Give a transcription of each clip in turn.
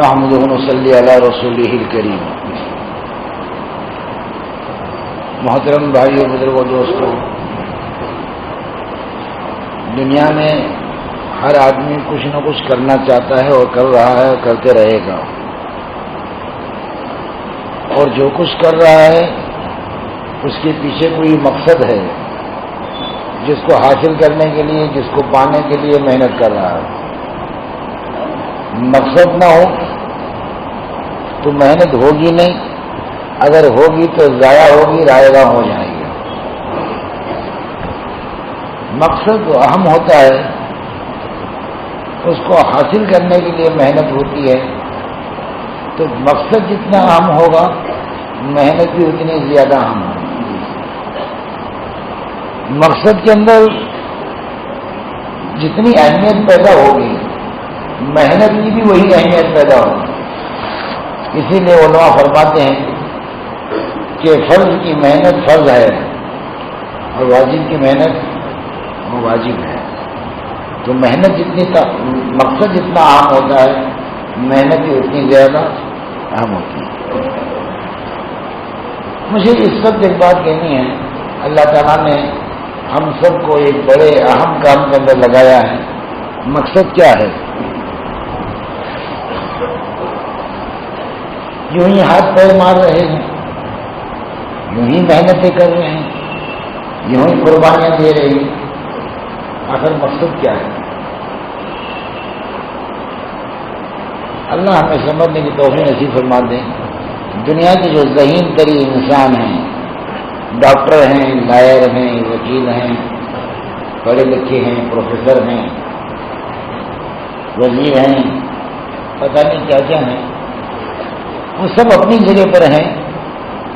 نحمدہ و نصلی علی رسولہ الکریم۔ محترم بھائیو، بزرگوں، دوستوں، دنیا میں ہر آدمی کچھ نہ کچھ کرنا چاہتا ہے اور کر رہا ہے اور کرتے رہے گا، اور جو کچھ کر رہا ہے اس کے پیچھے کوئی مقصد ہے، جس کو حاصل کرنے کے لیے، جس کو پانے کے لیے محنت کر رہا ہے۔ مقصد نہ ہو تو محنت ہوگی نہیں، اگر ہوگی تو ضائع ہوگی، رائے گاہ ہو جائے گی۔ مقصد جو اہم ہوتا ہے اس کو حاصل کرنے کے لیے محنت ہوتی ہے، تو مقصد جتنا اہم ہوگا محنت بھی اتنی زیادہ اہم ہوگی۔ مقصد کے اندر جتنی اہمیت پیدا ہوگی محنت کی بھی وہی اہمیت پیدا ہوگی۔ اسی لیے علماء فرماتے ہیں کہ فرض کی محنت فرض ہے اور واجب کی محنت وہ واجب ہے۔ تو محنت جتنی مقصد جتنا اہم ہوتا ہے محنت بھی اتنی زیادہ اہم ہوتی ہے۔ مجھے اس وقت ایک بات کہنی ہے، اللہ تعالیٰ نے ہم سب کو ایک بڑے اہم کام کے اندر لگایا ہے۔ مقصد کیا ہے؟ یوں ہی ہاتھ پیر مار رہے ہیں، یوں ہی محنتیں کر رہے ہیں، یوں ہی قربانیاں دے رہے ہیں، آخر مقصد کیا ہے؟ اللہ ہمیں سمجھنے کی توفیق نصیب فرما دیں۔ دنیا کے جو ذہین ترین انسان ہیں، ڈاکٹر ہیں، لائر ہیں، وکیل ہیں، پڑھے لکھے ہیں، پروفیسر ہیں، وزیر ہیں، پتہ نہیں کیا کیا ہیں، وہ سب اپنی جگہ پر ہیں،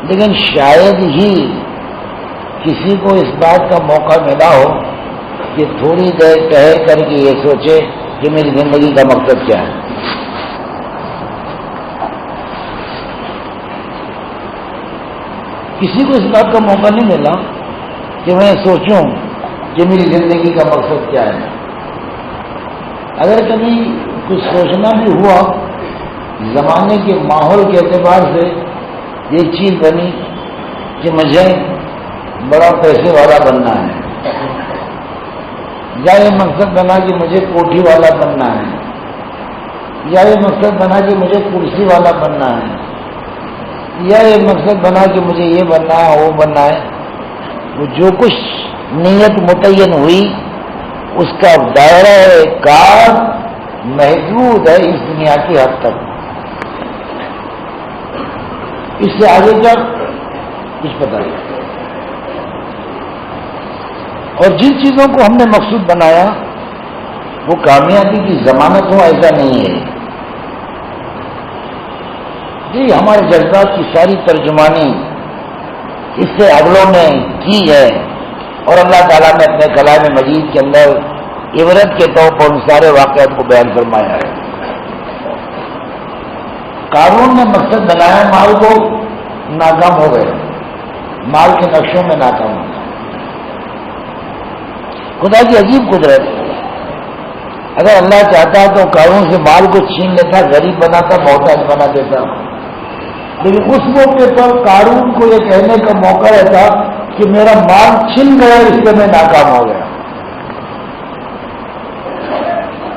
لیکن شاید ہی کسی کو اس بات کا موقع ملا ہو کہ تھوڑی دیر ٹہل کر کے یہ سوچے کہ میری زندگی کا مقصد کیا ہے۔ کسی کو اس بات کا موقع نہیں ملا کہ میں سوچوں کہ میری زندگی کا مقصد کیا ہے۔ اگر کبھی کچھ سوچنا بھی ہوا، زمانے کے ماحول کے اعتبار سے ایک چیز بنی کہ مجھے بڑا پیسے والا بننا ہے، یا یہ مقصد بنا کہ مجھے کوٹھی والا بننا ہے، یا یہ مقصد بنا کہ مجھے کرسی والا بننا ہے، یا یہ مقصد بنا کہ مجھے یہ بننا ہے، وہ بننا ہے۔ وہ جو کچھ نیت متعین ہوئی اس کا دائرہ کار محدود ہے اس دنیا کی حد تک۔ اس سے آگے کا کچھ پتہ نہیں۔ اور جن چیزوں کو ہم نے مقصود بنایا وہ کامیابی کی ضمانت ہو ایسا نہیں ہے۔ جی ہمارے جذبات کی ساری ترجمانی اس سے اگلوں نے کی ہے، اور اللہ تعالیٰ نے اپنے کلام مجید کے اندر عبرت کے طور پر ان سارے واقعات کو بیان فرمایا ہے۔ قارون نے مقصد بنایا، مال کو ناکام ہو گئے، مال کے نقشوں میں ناکام ہو گئے۔ خدا کی عجیب قدرت، اگر اللہ چاہتا تو قارون سے مال کو چھین لیتا، غریب بناتا، محتاج بنا دیتا، لیکن اس موقع پر قارون کو یہ کہنے کا موقع رہتا کہ میرا مال چھن گیا، اس سے میں ناکام ہو گیا۔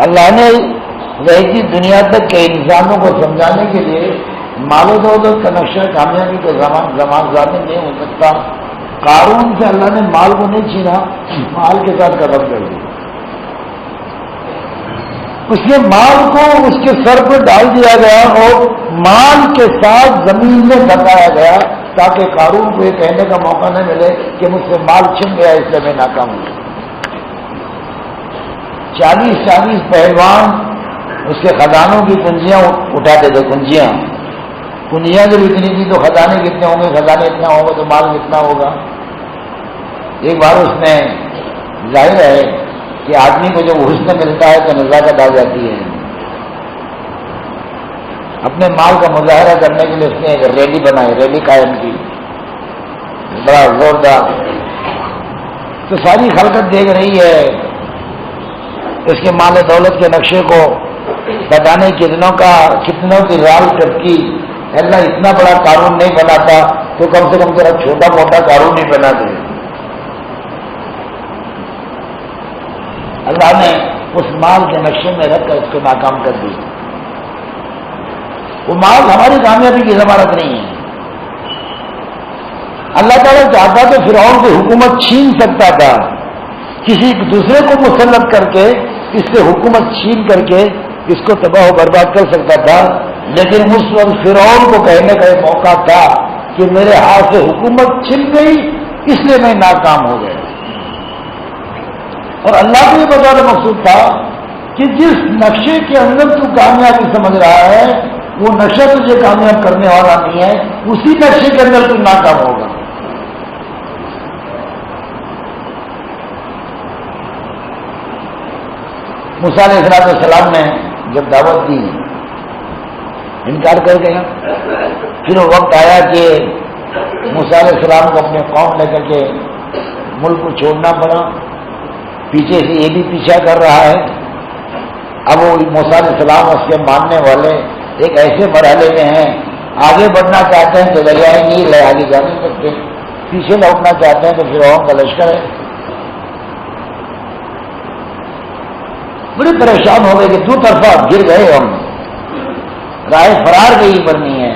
اللہ نے رہتی دنیا تک کے انسانوں کو سمجھانے کے لیے مال و دولت کا نقشہ کامیابی کا زمان ظاہر نہیں ہو سکتا۔ قارون سے اللہ نے مال کو نہیں چھینا، مال کے ساتھ قتل کر دیا۔ اس کے مال کو اس کے سر پر ڈال دیا گیا اور مال کے ساتھ زمین میں دبایا گیا تاکہ قارون کو یہ کہنے کا موقع نہ ملے کہ مجھ سے مال چھن گیا، اس سے میں ناکام ہوں۔ 40 پہلوان اس کے خزانوں کی کنجیاں اٹھاتے تھے، کنجیاں جب اتنی تھی تو خزانے کتنے ہوں گے، خزانے اتنا ہوگا تو مال کتنا ہوگا۔ ایک بار اس میں ظاہر ہے کہ آدمی کو جب حسن ملتا ہے تو نزاکت آ جاتی ہے۔ اپنے مال کا مظاہرہ کرنے کے لیے اس نے ایک ریلی بنائی، ریلی قائم کی، بڑا زوردار۔ تو ساری خلقت دیکھ رہی ہے اس کے مال دولت کے نقشے کو، پتہ نہیں کتنوں کی رال ٹپکی، اللہ اتنا بڑا قانون نہیں بناتا تو کم سے کم ذرا چھوٹا موٹا قانون ہی بنا دے۔ اللہ نے اس مال کے نقشے میں رکھ کر اس کو ناکام کر دی۔ وہ مال ہماری کامیابی کی ضمانت نہیں ہے۔ اللہ تعالیٰ چاہتا تو فرعون کی حکومت چھین سکتا تھا، کسی دوسرے کو مسلط کر کے اس سے حکومت چھین کر کے اس کو تباہ و برباد کر سکتا تھا، لیکن اس وقت فرعون کو کہنے کا یہ موقع تھا کہ میرے ہاتھ سے حکومت چھن گئی، اس لیے میں ناکام ہو گیا۔ اور اللہ کو یہ بتانا مقصود تھا کہ جس نقشے کے اندر تو کامیابی سمجھ رہا ہے وہ نقشہ تجھے کامیاب کرنے والا نہیں ہے، اسی نقشے کے اندر تو ناکام ہوگا۔ موسیٰ علیہ السلام نے جب دعوت دی انکار کر گیا، پھر وہ وقت آیا کہ موسیٰ علیہ السلام کو اپنے قوم لے کر کے ملک کو چھوڑنا پڑا، پیچھے سے یہ بھی پیچھا کر رہا ہے۔ اب وہ موسیٰ علیہ السلام اس کے ماننے والے ایک ایسے مرحلے میں ہیں، آگے بڑھنا چاہتے ہیں تو دریائے نیل ہے، آگے جا نہیں سکتے، پیچھے لوٹنا چاہتے ہیں تو فرعون کا لشکر ہے۔ بڑے پریشان ہو گئے کہ دو طرفہ گر گئے، ہم راہ فرار کہیں پر نہیں ہے۔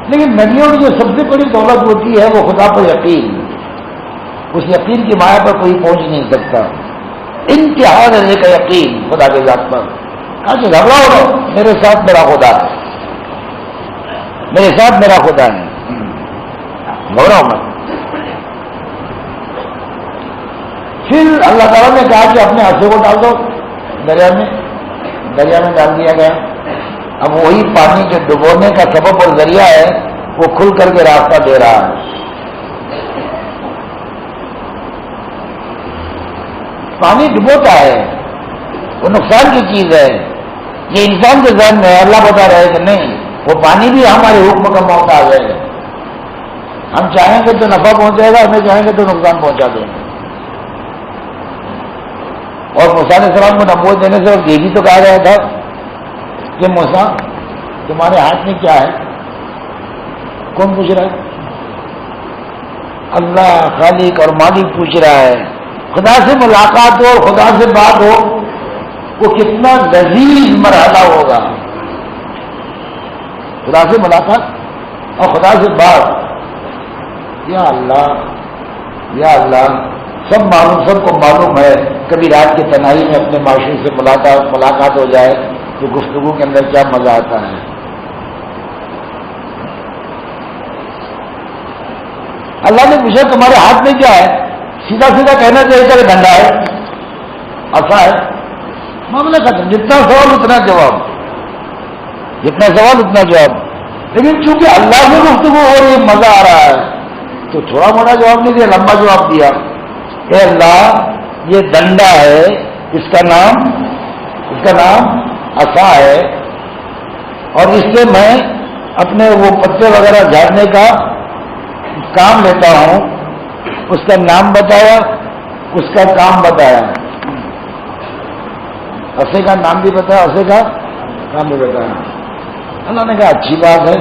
لیکن نبیوں کی جو سب سے بڑی دولت ہوتی ہے وہ خدا پر یقین، اس یقین کی مایا پر کوئی پہنچ نہیں سکتا۔ انتہا رہنے کا یقین خدا کے ذات پر، کہا کہ گھبراؤ نہ، میرے ساتھ میرا خدا ہے، میرے ساتھ میرا خدا ہے، گھبراؤ مت۔ پھر اللہ تعالیٰ نے کہا کہ اپنے ہاتھوں کو ڈال دو دریا میں ڈال دیا گیا۔ اب وہی پانی جو ڈبونے کا سبب اور ذریعہ ہے وہ کھل کر کے راستہ دے رہا ہے۔ پانی ڈبوتا ہے، وہ نقصان کی چیز ہے، یہ انسان کے ذہن میں اللہ بتا رہا ہے کہ نہیں، وہ پانی بھی ہمارے حکم کا محتاج ہے، ہم چاہیں گے تو نفع پہنچائے گا، ہمیں چاہیں گے تو نقصان پہنچا دیں گے۔ اور موسیٰ علیہ السلام کو نبوت دینے سے یہ بھی تو کہا گیا تھا کہ موسیٰ تمہارے ہاتھ میں کیا ہے؟ کون پوچھ رہا ہے؟ اللہ خالق اور مالک پوچھ رہا ہے۔ خدا سے ملاقات ہو اور خدا سے بات ہو، وہ کتنا لذیذ مرحلہ ہوگا۔ خدا سے ملاقات اور خدا سے بات، یا اللہ سب کو معلوم ہے، کبھی رات کی تنہائی میں اپنے معاشرے سے ملاقات ہو جائے تو گفتگو کے اندر کیا مزہ آتا ہے۔ اللہ نے پوچھا تمہارے ہاتھ میں کیا ہے؟ سیدھا کہنا چاہیے کہ ڈنڈا ہے، عصا ہے، معاملہ ختم۔ جتنا سوال اتنا جواب، جتنا سوال اتنا جواب۔ لیکن چونکہ اللہ سے گفتگو ہو رہی ہے، مزہ آ رہا ہے، تو تھوڑا موٹا جواب نہیں دیا، لمبا جواب دیا۔ اے اللہ یہ ڈنڈا ہے، اس کا نام عصا ہے، اور اس سے میں اپنے وہ پتے وغیرہ جھاڑنے کا کام لیتا ہوں۔ اس کا نام بتایا، اس کا کام بتایا، عصے کا نام بھی بتایا، عصے کا کام بھی بتایا۔ اللہ نے کہا اچھی بات ہے،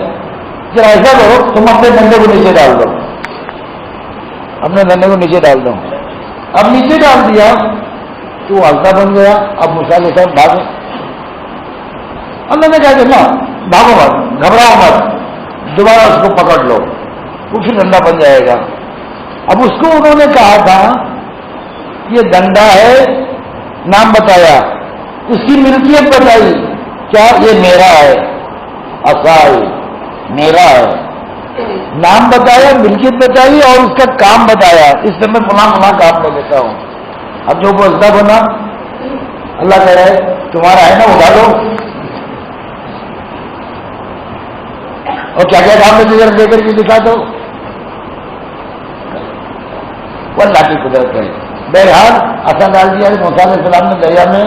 ذرا ایسا کرو تم اپنے ڈنڈے کو نیچے ڈال دو، اپنے ڈنڈے کو نیچے ڈال دو۔ اب نیچے ڈال دیا تو وہ عصا بن گیا۔ اب موسیٰ علیہ السلام بھاگے۔ اللہ نے کہا کہ نہ بھاگو مت، گھبراؤ مت، دوبارہ اس کو پکڑ لو، وہ پھر ڈنڈا بن جائے گا۔ اب اس کو انہوں نے کہا تھا یہ ڈنڈا ہے، نام بتایا، اس کی ملکیت بتائی، کیا یہ میرا ہے، عصا میرا ہے، نام بتایا، ملکیت بتائی اور اس کا کام بتایا، اس سے میں فلاں کام لے لیتا ہوں۔ اب جو بولتا بنا، اللہ کہہ رہا ہے تمہارا ہے نا، اٹھا دو، اور کیا کیا کام میں لے کر کے دکھا دو، وہ اللہ کی قدرت ہے۔ بہرحال عصا ڈال دیا، موسیٰ علیہ السلام نے دریا میں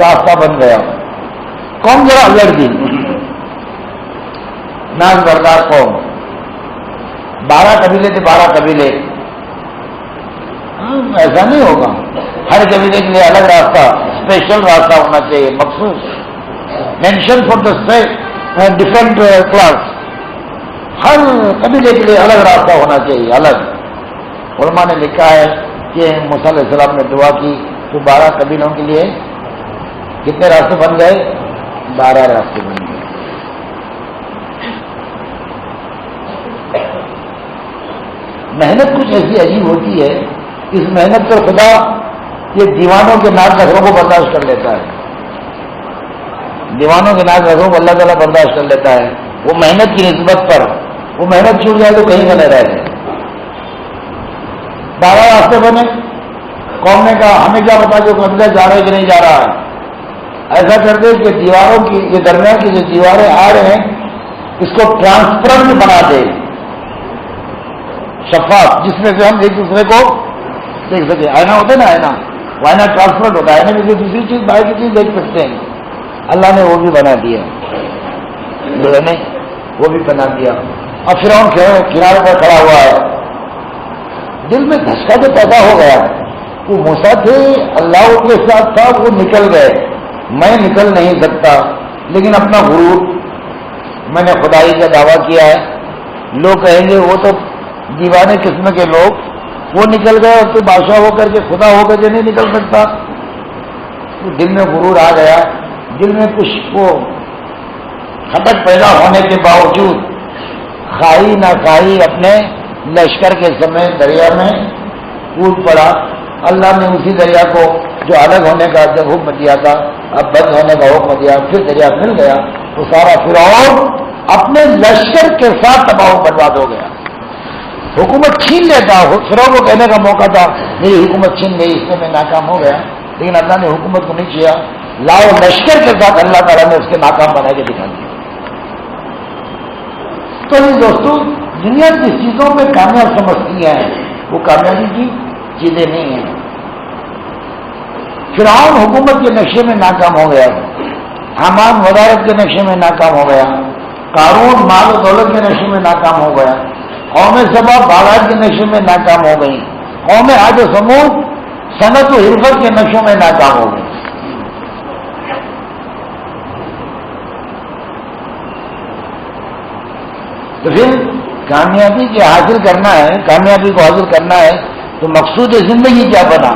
راستہ بن گیا۔ قوم ذرا الٹ دی، ناز بردار قوم، 12 قبیلے تھے، 12 قبیلے۔ ایسا نہیں ہوگا، ہر قبیلے کے لیے الگ راستہ، اسپیشل راستہ ہونا چاہیے، مخصوص mention for the different class, ہر قبیلے کے لیے الگ راستہ ہونا چاہیے، الگ۔ علماء نے لکھا ہے کہ موسیٰ علیہ السلام نے دعا کی تو 12 قبیلوں کے لیے کتنے راستے بن گئے؟ 12 راستے بن گئے۔ محنت کچھ ایسی عجیب ہوتی ہے، اس محنت پر خدا یہ دیوانوں کے ناز نخروں کو برداشت کر لیتا ہے، دیوانوں کے ناز نخروں کو اللہ تعالیٰ برداشت کر لیتا ہے۔ وہ محنت کی نسبت پر وہ محنت چھوٹ جائے تو کہیں کا نہیں رہ جائے۔ 12 راستے بنے، قوم نے کہا ہمیں کیا پتا کہ قبیلہ جا رہا ہے کہ نہیں جا رہا ہے، ایسا کر دے کہ دیواروں کی یہ درمیان کی جو دیواریں آ رہے ہیں اس کو ٹرانسپرنٹ بنا دے، شفاف، جس میں سے ہم ایک دوسرے کو دیکھ سکیں۔ آئینہ ہوتا ہے نا، آئینہ ٹرانسپرنٹ ہوتا ہے، آئینہ میں سے دوسری چیز باہر کی چیز دیکھ سکتے ہیں۔ اللہ نے وہ بھی بنا دیا، نے وہ بھی بنا دیا۔ اور فرعون کنارے پر کھڑا ہوا ہے، دل میں دھچکا تو پیدا ہو گیا، وہ موسیٰ تھے، اللہ ان کے ساتھ تھا، وہ نکل گئے، میں نکل نہیں سکتا، لیکن اپنا غرور، میں نے خدائی کا دعویٰ کیا ہے، لوگ کہیں گے وہ تو دیوانے قسم کے لوگ، وہ نکل گئے اور تو بادشاہ ہو کر کے خدا ہو کر کے نہیں نکل سکتا۔ تو دل میں غرور آ گیا، دل میں کچھ وہ کھٹک پیدا ہونے کے باوجود خواہی نہ خواہی اپنے لشکر کے سمے دریا میں کود پڑا۔ اللہ نے اسی دریا کو جو الگ ہونے کا جب حکم دیا تھا، اب بند ہونے کا حکم دیا، پھر دریا مل گیا، تو سارا فرعون اپنے لشکر کے ساتھ تباہ و برباد ہو گیا۔ حکومت چھین لیتا، فرعون کو کہنے کا موقع تھا میری حکومت چھین گئی، اس میں ناکام ہو گیا، لیکن اللہ نے حکومت کو نہیں کیا، لاؤ لشکر کے ساتھ اللہ تعالیٰ نے اس کے ناکام بنا کے دکھا دیا۔ تو یہ دوستو، دنیا جس چیزوں پہ کامیاب سمجھتی ہے وہ کامیابی کی چیزیں نہیں ہیں۔ فرعون حکومت کے نقشے میں ناکام ہو گیا، حامان وزارت کے نقشے میں ناکام ہو گیا، قارون مال و دولت کے نقشے میں ناکام ہو گیا، قوم سبا باغات کے نقشے میں ناکام ہو گئی، قوم عاد و ثمود صنعت و حرفت کے نقشوں میں ناکام ہو گئی۔ تو پھر کامیابی کے حاصل کرنا ہے، کامیابی کو حاصل کرنا ہے تو مقصود زندگی کیا بنا؟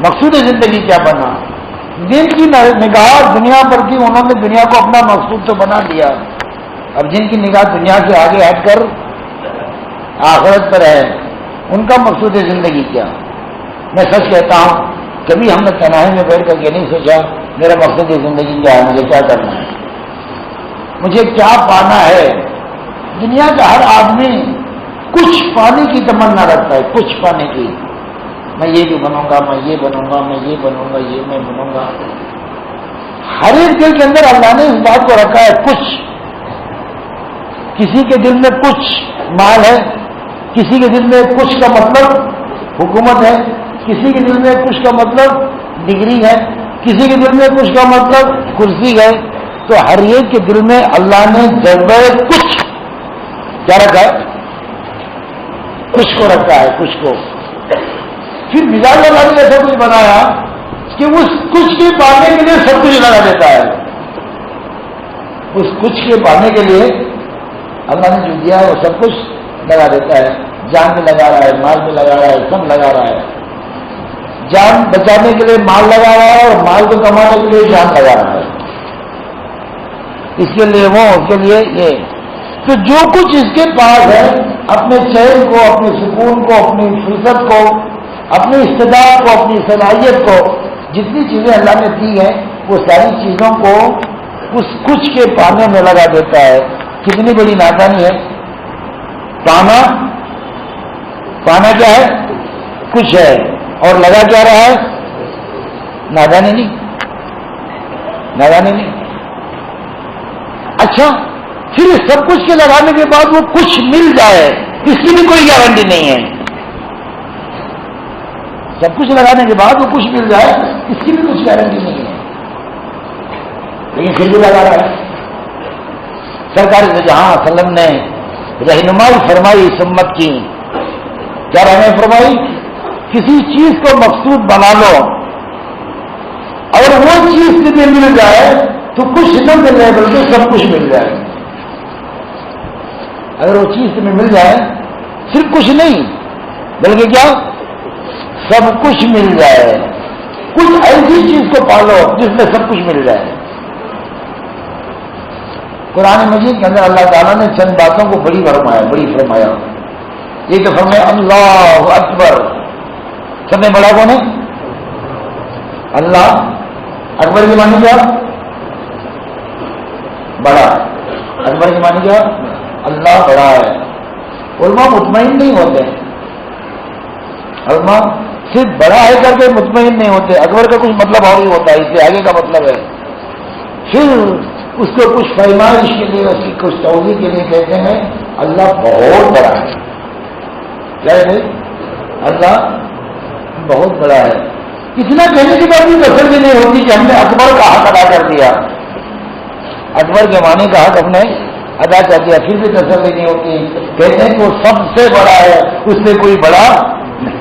مقصود زندگی کیا بنا؟ جن کی نگاہ دنیا پر تھی انہوں نے دنیا کو اپنا مقصود تو بنا لیا، اب جن کی نگاہ دنیا سے آگے ہٹ کر آخرت پر ہے ان کا مقصود زندگی کیا؟ میں سچ کہتا ہوں کبھی ہم نے تنہائی میں بیٹھ کر کے نہیں سوچا میرا مقصد زندگی کیا ہے، مجھے کیا کرنا ہے، مجھے کیا پانا ہے۔ دنیا کا ہر آدمی کچھ پانے کی تمنا رکھتا ہے، کچھ پانے کی، میں یہ بھی بنوں گا، میں یہ بنوں گا، میں یہ بنوں گا، یہ میں بنوں گا۔ ہر ایک دل کے اندر اللہ نے اس بات کو رکھا ہے کچھ، کسی کے دل میں کچھ مال ہے، کسی کے دل میں کچھ کا مطلب حکومت ہے، کسی کے دل میں کچھ کا مطلب ڈگری ہے، کسی کے دل میں کچھ کا مطلب کرسی ہے۔ تو ہر ایک کے دل میں اللہ نے جذبہ کچھ کیا رکھا ہے؟ کچھ کو رکھا ہے، کچھ کو۔ پھر مزاج اللہ نے ایسا کچھ بنایا کہ اس کچھ کے پانے کے لیے سب کچھ لگا دیتا ہے۔ اس کچھ کے پانے کے لیے اللہ نے جو دیا ہے وہ سب کچھ لگا دیتا ہے، جان بھی لگا رہا ہے، مال بھی لگا رہا ہے، سب لگا رہا ہے۔ جان بچانے کے لیے مال لگا رہا ہے اور مال کو کمانے کے لیے جان لگا رہا ہے، اس کے لیے وہ، اس کے لیے یہ۔ تو جو کچھ اس کے پاس ہے، اپنے چین کو، اپنے سکون کو، اپنی فرصت کو، اپنی استعداد کو، اپنی صلاحیت کو، جتنی چیزیں اللہ نے دی ہیں وہ ساری چیزوں کو اس کچھ کے پانے میں لگا دیتا ہے۔ کتنی بڑی نادانی ہے، پانا کیا ہے؟ کچھ ہے، اور لگا کیا رہا ہے؟ نادانی نہیں، نادانی نہیں۔ اچھا، پھر سب کچھ کے لگانے کے بعد وہ کچھ مل جائے اس کی بھی کوئی گارنٹی نہیں ہے۔ سب کچھ لگانے کے بعد وہ کچھ مل جائے اس کی بھی کچھ گارنٹی نہیں ہے، لیکن پھر بھی لگا رہا ہے۔ سرکار جہاں وسلم نے رہنمائی فرمائی اس امت کی، کیا رہنمائی فرمائی؟ کسی چیز کو مقصود بنا لو، اگر وہ چیز تمہیں مل جائے تو کچھ نہ مل جائے بلکہ سب کچھ مل جائے. اگر وہ چیز تمہیں مل جائے صرف کچھ نہیں بلکہ کیا سب کچھ مل جائے. کچھ ایسی چیز کو پالو جس میں سب کچھ مل جائے. قرآن مجید کے اندر اللہ تعالیٰ نے چند باتوں کو بڑی فرمایا. یہ تو فرمایا اللہ اکبر. سب سے بڑا کون ہے؟ اللہ. اکبر کی معنی کیا؟ بڑا. اکبر کی معنی کیا؟ اللہ بڑا ہے. علماء مطمئن نہیں ہوتے. علماء صرف بڑا ہے کر کے مطمئن نہیں ہوتے. اکبر کا کچھ مطلب اور ہی ہوتا ہے، اس سے آگے کا مطلب ہے. پھر اس کو کچھ فرمائش کے لیے، اس کی کچھ توضیح کے لیے کہتے ہیں اللہ بہت بڑا ہے. کیا ہے؟ اللہ بہت بڑا ہے. اتنا کہنے کے بعد بھی تسلی نہیں ہوتی کہ ہم نے اکبر کا حق ادا کر دیا، اکبر کے معنی کا حق ہم نے ادا کر دیا. پھر بھی تسلی نہیں ہوتی. کہتے ہیں کہ وہ سب سے بڑا ہے، اس سے کوئی بڑا نہیں.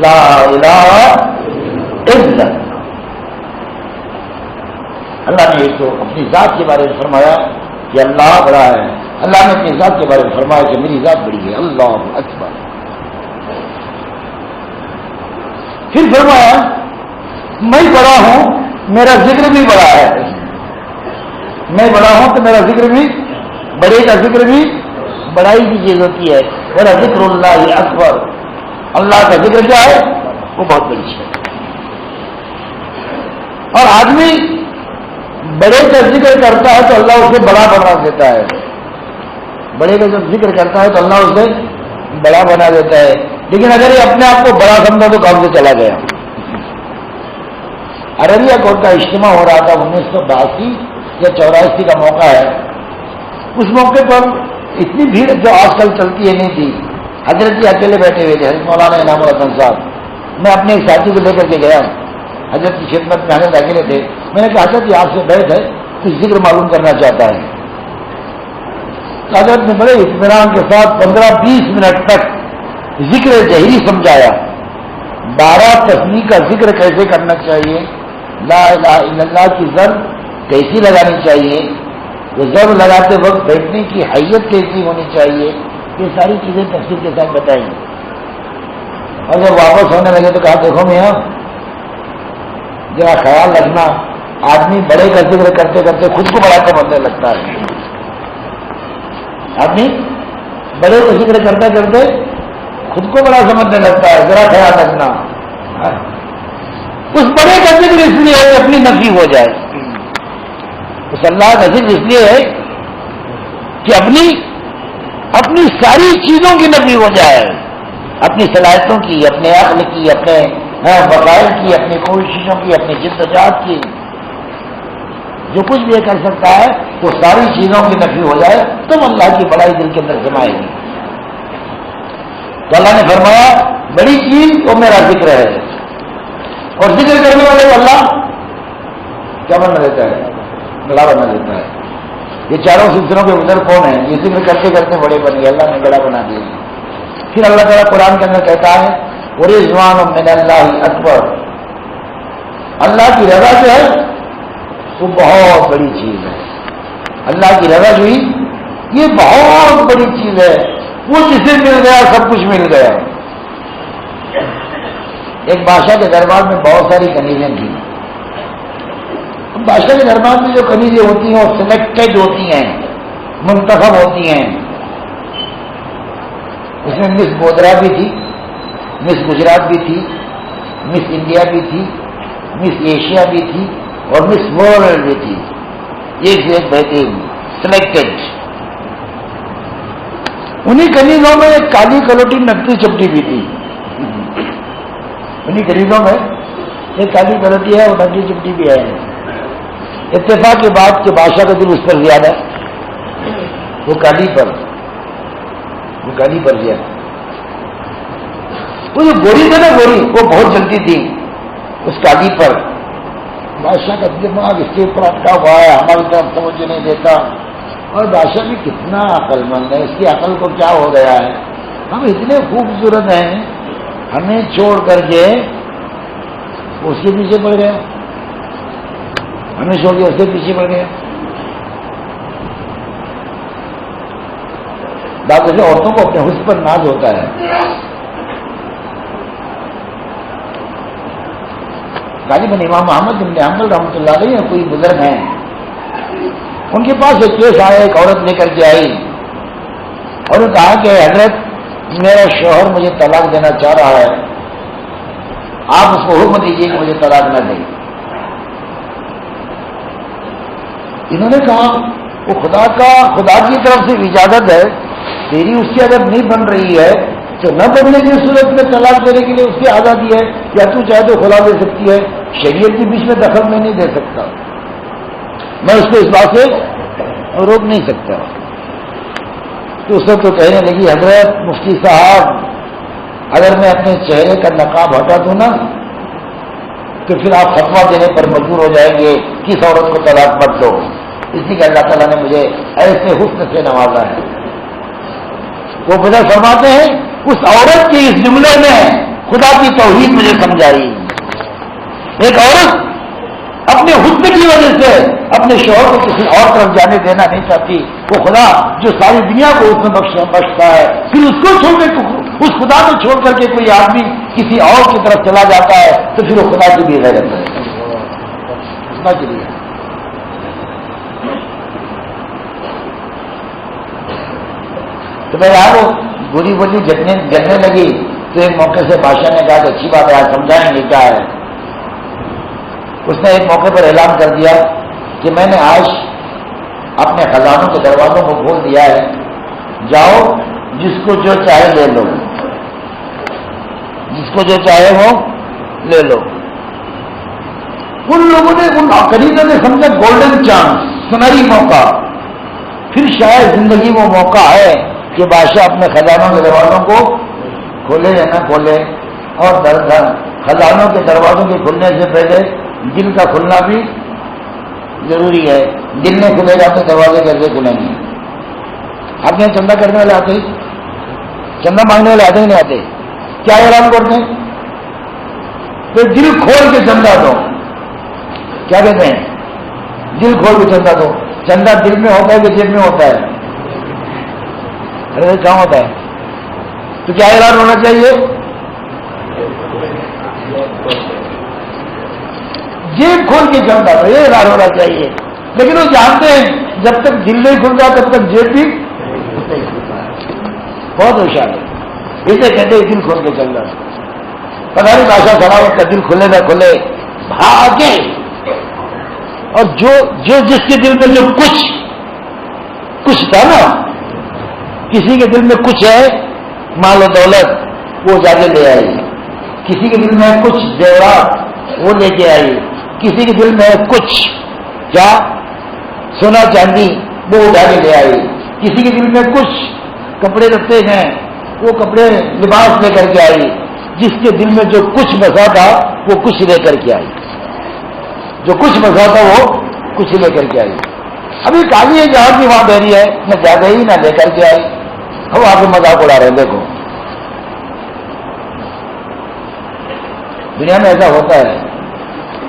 لا الہ الا اللہ نے ایک تو اپنی ذات کے بارے میں فرمایا کہ اللہ بڑا ہے. اللہ نے اپنی ذات کے بارے میں فرمایا کہ میری ذات بڑی ہے. اللہ اکبر. پھر فرمایا میں بڑا ہوں، میرا ذکر بھی بڑا ہے. میں بڑا ہوں تو میرا ذکر بھی، بڑے کا ذکر بھی بڑائی کی چیز ہوتی ہے. میرا ذکر اللہ اکبر. اللہ کا ذکر کیا ہے؟ وہ بہت بڑی چیز ہے. اور آدمی بڑے کا ذکر کرتا ہے تو اللہ اسے بڑا بنا دیتا ہے. بڑے کا جب ذکر کرتا ہے تو اللہ اسے بڑا بنا دیتا ہے. لیکن اگر یہ اپنے آپ کو بڑا سمجھا تو کام سے چلا گیا. ارریہ کوٹ کا اجتماع ہو رہا تھا 1982 یا 84 کا موقع ہے. اس موقع پر اتنی بھیڑ جو آج کل چلتی ہے نہیں تھی. حضرت جی اکیلے بیٹھے ہوئے تھے، حضرت مولانا انعام الحسن صاحب. میں اپنے ایک ساتھی کو لے کر کے گیا. حضرت کی خدمت میں حضرت اکیلے تھے. میں نے کہا حضرت جی آپ سے بیٹھ ہے کچھ ذکر معلوم کرنا چاہتا ہے. حضرت نے بڑے اطمینان کے ساتھ 15-20 منٹ تک ذکر جہری سمجھایا. 12 تسمیح کا ذکر کیسے کرنا چاہیے، لا الہ الا اللہ کی ضرب کیسی لگانی چاہیے، وہ ضرب لگاتے وقت بیٹھنے کی حیت کیسی ہونی چاہیے، یہ ساری چیزیں تفصیل کے ساتھ بتائیں. اور جب واپس ہونے لگے تو کہا دیکھو میاں ذرا خیال رکھنا، آدمی بڑے کا ذکر کرتے کرتے خود کو بڑا سمجھنے لگتا ہے. آدمی بڑے کا ذکر کرتے کرتے خود کو بڑا سمجھنے لگتا ہے. ذرا خیال رکھنا. اس بڑے کا ذکر اس لیے ہے اپنی نفی ہو جائے. اس اللہ کا ذکر اس لیے ہے کہ اپنی ساری چیزوں کی نفی ہو جائے. اپنی صلاحیتوں کی، اپنے عقل کی، اپنے وسائل کی، اپنی کوششوں کی، اپنی جدوجہد کی، جو کچھ بھی کر سکتا ہے وہ ساری چیزوں کی نفی ہو جائے تب اللہ کی بڑائی دل کے اندر سمائے گی. تو اللہ نے فرمایا بڑی چیز وہ میرا ذکر ہے. اور ذکر کرنے والے کو اللہ کیا بنا دیتا ہے؟ بڑا بنا دیتا ہے. یہ چاروں سلسلوں کے ادھر کون ہیں؟ یہ ذکر کرتے کرتے بڑے بن گئے، اللہ نے بڑا بنا دیا. پھر اللہ تعالیٰ قرآن کے اندر کہتا ہے ورضوان من اللہ اکبر. اللہ کی رضا جو ہے وہ بہت بڑی چیز ہے. اللہ کی رضا جو یہ بہت بڑی چیز ہے. وہ جسے مل گیا سب کچھ مل گیا. ایک بادشاہ کے دربار میں بہت ساری کنیزیں تھیں. بادشاہ کے دربار میں جو کنیزیں ہوتی ہیں وہ سلیکٹڈ ہوتی ہیں، منتخب ہوتی ہیں. اس میں مس گودرا بھی تھی، مس گجرات بھی تھی، مس انڈیا بھی تھی، مس ایشیا بھی تھی اور مس ورلڈ بھی تھی. ایک سے ایک بہترین سلیکٹڈ. انہی کنیزوں میں ایک کالی کلوٹی نکلی چپٹی بھی تھی. انہی کنیزوں میں ایک کالی کلوٹی ہے اور نکلی چپٹی بھی ہے. اتفاق کی بات کہ بادشاہ کا دل اس پر زیادہ وہ کالی پر زیادہ. وہ جو گوری تھا نا، گوری وہ بہت جلدی تھی اس کالی پر. بادشاہ کا دماغ اس کے اوپر اٹکا ہوا ہے، ہماری طرف توجہ نہیں دیتا. اور بادشاہ بھی کتنا عقل مند ہے، اس کی عقل کو کیا ہو گیا ہے. ہم اتنے خوبصورت ہیں ہمیں چھوڑ کر کے اس کے پیچھے پڑ گیا، ہمیں چھوڑ کے اس کے پیچھے پڑ گیا. بات ویسے عورتوں کو اپنے حسن پر ناز ہوتا ہے. غالباً امام محمد بن حنبل رحمۃ اللہ علیہ کوئی بزرگ ہیں، ان کے پاس ایک کیس آیا، ایک عورت لے کر کے آئی اور نے کہا کہ حضرت میرا شوہر مجھے طلاق دینا چاہ رہا ہے، آپ اس کو حکم دیجیے کہ مجھے طلاق نہ دیں. انہوں نے کہا وہ خدا کی طرف سے اجازت ہے، تیری اس کی اگر نہیں بن رہی ہے تو نہ بننے کی صورت میں طلاق دینے کے لیے اس کی آزادی ہے، یا تو چاہے تو خلا دے سکتی ہے، شریعت کے بیچ میں دخل میں نہیں دے سکتا، میں اس کو اس بات سے روک نہیں سکتا. تو اس وقت تو کہنے لگی حضرت مفتی صاحب اگر میں اپنے چہرے کا نقاب ہٹا دوں نا تو پھر آپ فتویٰ دینے پر مجبور ہو جائیں گے کس عورت کو طلاق مت دو، اس لیے کہ اللہ تعالیٰ نے مجھے ایسے حسن سے نوازا ہے. وہ بدل فرماتے ہیں اس عورت کے اس جملے میں خدا کی توحید مجھے سمجھائی. ایک عورت اپنے حسن کی وجہ سے اپنے شوہر کو کسی اور طرف جانے دینا نہیں چاہتی، وہ خدا جو ساری دنیا کو اس میں بخشتا ہے، پھر اس کو چھوڑ کر اس خدا کو چھوڑ کر کے کوئی آدمی کسی اور کی طرف چلا جاتا ہے تو پھر وہ خدا کی بھی غیرت ہے. خدا کے لیے تو میں یار وہ بری بولی جلنے لگی تو ایک موقع سے بادشاہ نے کہا کہ اچھی بات ہے آج سمجھائیں گے کیا ہے. اس نے ایک موقع پر اعلان کر دیا کہ میں نے آج اپنے خزانوں کے دروازوں کو کھول دیا ہے، جاؤ جس کو جو چاہے لے لو، جس کو جو چاہے وہ لے لو. ان لوگوں نے ان خریدوں نے سمجھا گولڈن چانس، سنہری موقع. پھر شاید زندگی وہ موقع ہے کہ بادشاہ اپنے خزانوں کے دروازوں کو کھولے یا نہ کھولے، اور خزانوں کے دروازوں کے کھلنے سے پہلے دل کا کھلنا بھی ضروری ہے. دل نہیں کھلے گا تو دروازے کیسے کھلیں گے؟ آپ یہاں چندہ کرنے والے آتے ہی، چندہ مانگنے والے آتے ہی نہیں آتے، کیا اعلان کرتے ہیں؟ پھر دل کھول کے چندہ دو. کیا کہتے ہیں؟ دل کھول کے چندہ دو. چندہ دل میں ہوتا ہے کہ جیب میں ہوتا ہے؟ ارے کہاں ہوتا ہے؟ تو کیا اعلان ہونا چاہیے؟ جیب کھول کے چلتا تھا، یہ اعلان ہونا چاہیے. لیکن وہ جانتے ہیں جب تک دل نہیں کھلتا تب تک جیب بھی نہیں کھلتا ہے. بہت ہوشیار ہے، اسے کہتے ہیں دل کھول کے چل رہا. پتہ نہیں بادشاہ سلامت کا دل کھلے نہ کھلے بھاگے، اور جو جس کے دل میں جو کچھ تھا نا، کسی کے دل میں کچھ ہے مال و دولت وہ جا کے لے آئی، کسی کے دل میں کچھ زیورات وہ لے کے آئی، کسی کے دل میں کچھ کیا سونا چاندی وہ اٹھا کے لے آئی، کسی کے دل میں کچھ کپڑے رکھتے ہیں وہ کپڑے لباس لے کر کے آئی. جس کے دل میں جو کچھ بسا تھا وہ کچھ لے کر کے آئی، جو کچھ بسا تھا وہ کچھ لے کر کے آئی. ابھی کالی ہے جہاں کی وہاں بہری ہے، نہ زیادہ ہی نہ لے کر کے آئی. ہم آپ کو مذاق اڑا رہے ہیں. دیکھو دنیا میں ایسا ہوتا ہے،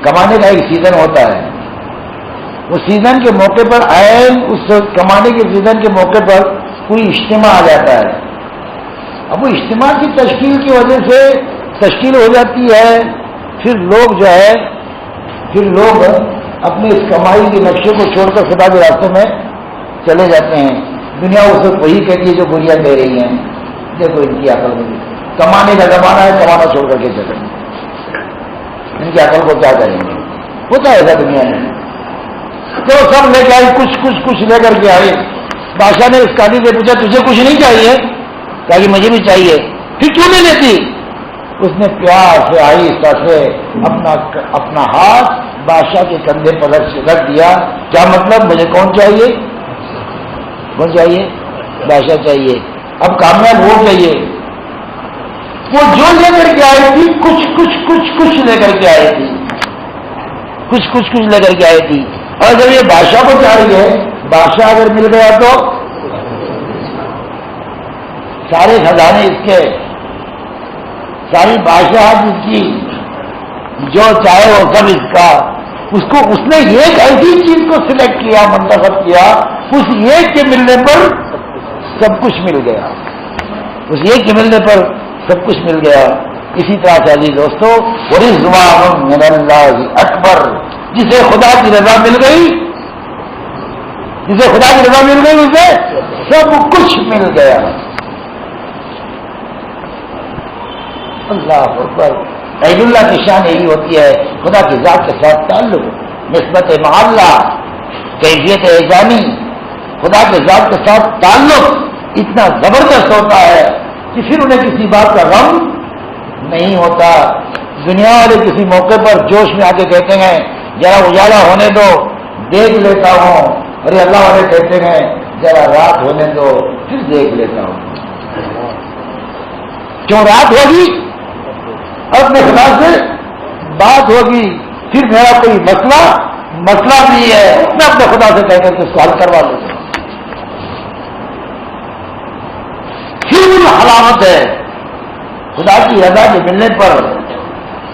کمانے کا ایک سیزن ہوتا ہے، وہ سیزن کے موقع پر اس کمانے کے سیزن کے موقع پر کوئی اجتماع آ جاتا ہے. اب وہ اجتماع کی تشکیل کی وجہ سے تشکیل ہو جاتی ہے، پھر لوگ اپنے اس کمائی کے نقشے کو چھوڑ کر خدا کے راستے میں چلے جاتے ہیں. دنیا اس وقت وہی کہتی ہے جو گولیاں دے رہی ہیں. دیکھو ان کی عقل میں کمانے کا زمانہ ہے، کمانا چھوڑ کر کے چلیں گے. ان کی عقل کو کیا کریں گے؟ ہوتا ہے ایسا دنیا میں. تو سب لے کے آئی، کچھ لے کر کے آئی. بادشاہ نے اس قاضی سے پوچھا تجھے کچھ نہیں چاہیے؟ کہا کہ مجھے بھی چاہیے. پھر کیوں نہیں لیتی؟ اس نے پیار سے آہستہ سے اپنا ہاتھ بادشاہ کے کندھے پر رکھ دیا. کیا مطلب؟ مجھے کون چاہیے؟ بادشاہ چاہیے. اب کامیاب ہو چاہیے. وہ جو لے کر کے آئی تھی کچھ لے کر کے آئی تھی، کچھ لے کر کے آئی تھی. اور جب یہ بادشاہ کو چاہ رہی ہے، بادشاہ اگر مل گیا تو سارے خزانے اس کے ساری بادشاہ جس کی جو چاہے وہ سب اس کا، اس نے ایک ایسی چیز کو سلیکٹ کیا، منتخب کیا، اس ایک کے ملنے پر سب کچھ مل گیا، اس ایک کے ملنے پر سب کچھ مل گیا۔ اسی طرح سے عزیز دوستو، ورضوان من اللہ اکبر، جسے خدا کی رضا مل گئی، جسے خدا کی رضا مل گئی، اسے سب کچھ مل گیا۔ اللہ اکبر۔ عید اللہ کی شان یہی ہوتی ہے، خدا کی ذات کے ساتھ تعلق، نسبت معاملہ، کیفیت اعجامی، خدا کے ذات کے ساتھ تعلق اتنا زبردست ہوتا ہے کہ پھر انہیں کسی بات کا غم نہیں ہوتا۔ دنیا والے کسی موقع پر جوش میں آ کے کہتے ہیں ذرا اجالا ہونے دو دیکھ لیتا ہوں، اور اللہ والے کہتے ہیں ذرا رات ہونے دو پھر دیکھ لیتا ہوں۔ کیوں رات ہوگی؟ اپنے خدا سے بات ہوگی، پھر میرا کوئی مسئلہ بھی ہے، میں اپنے خدا سے کہہ کر کے اس کو حل کروا لوں گا۔ پھر حلاوت ہے، خدا کی رضا کے ملنے پر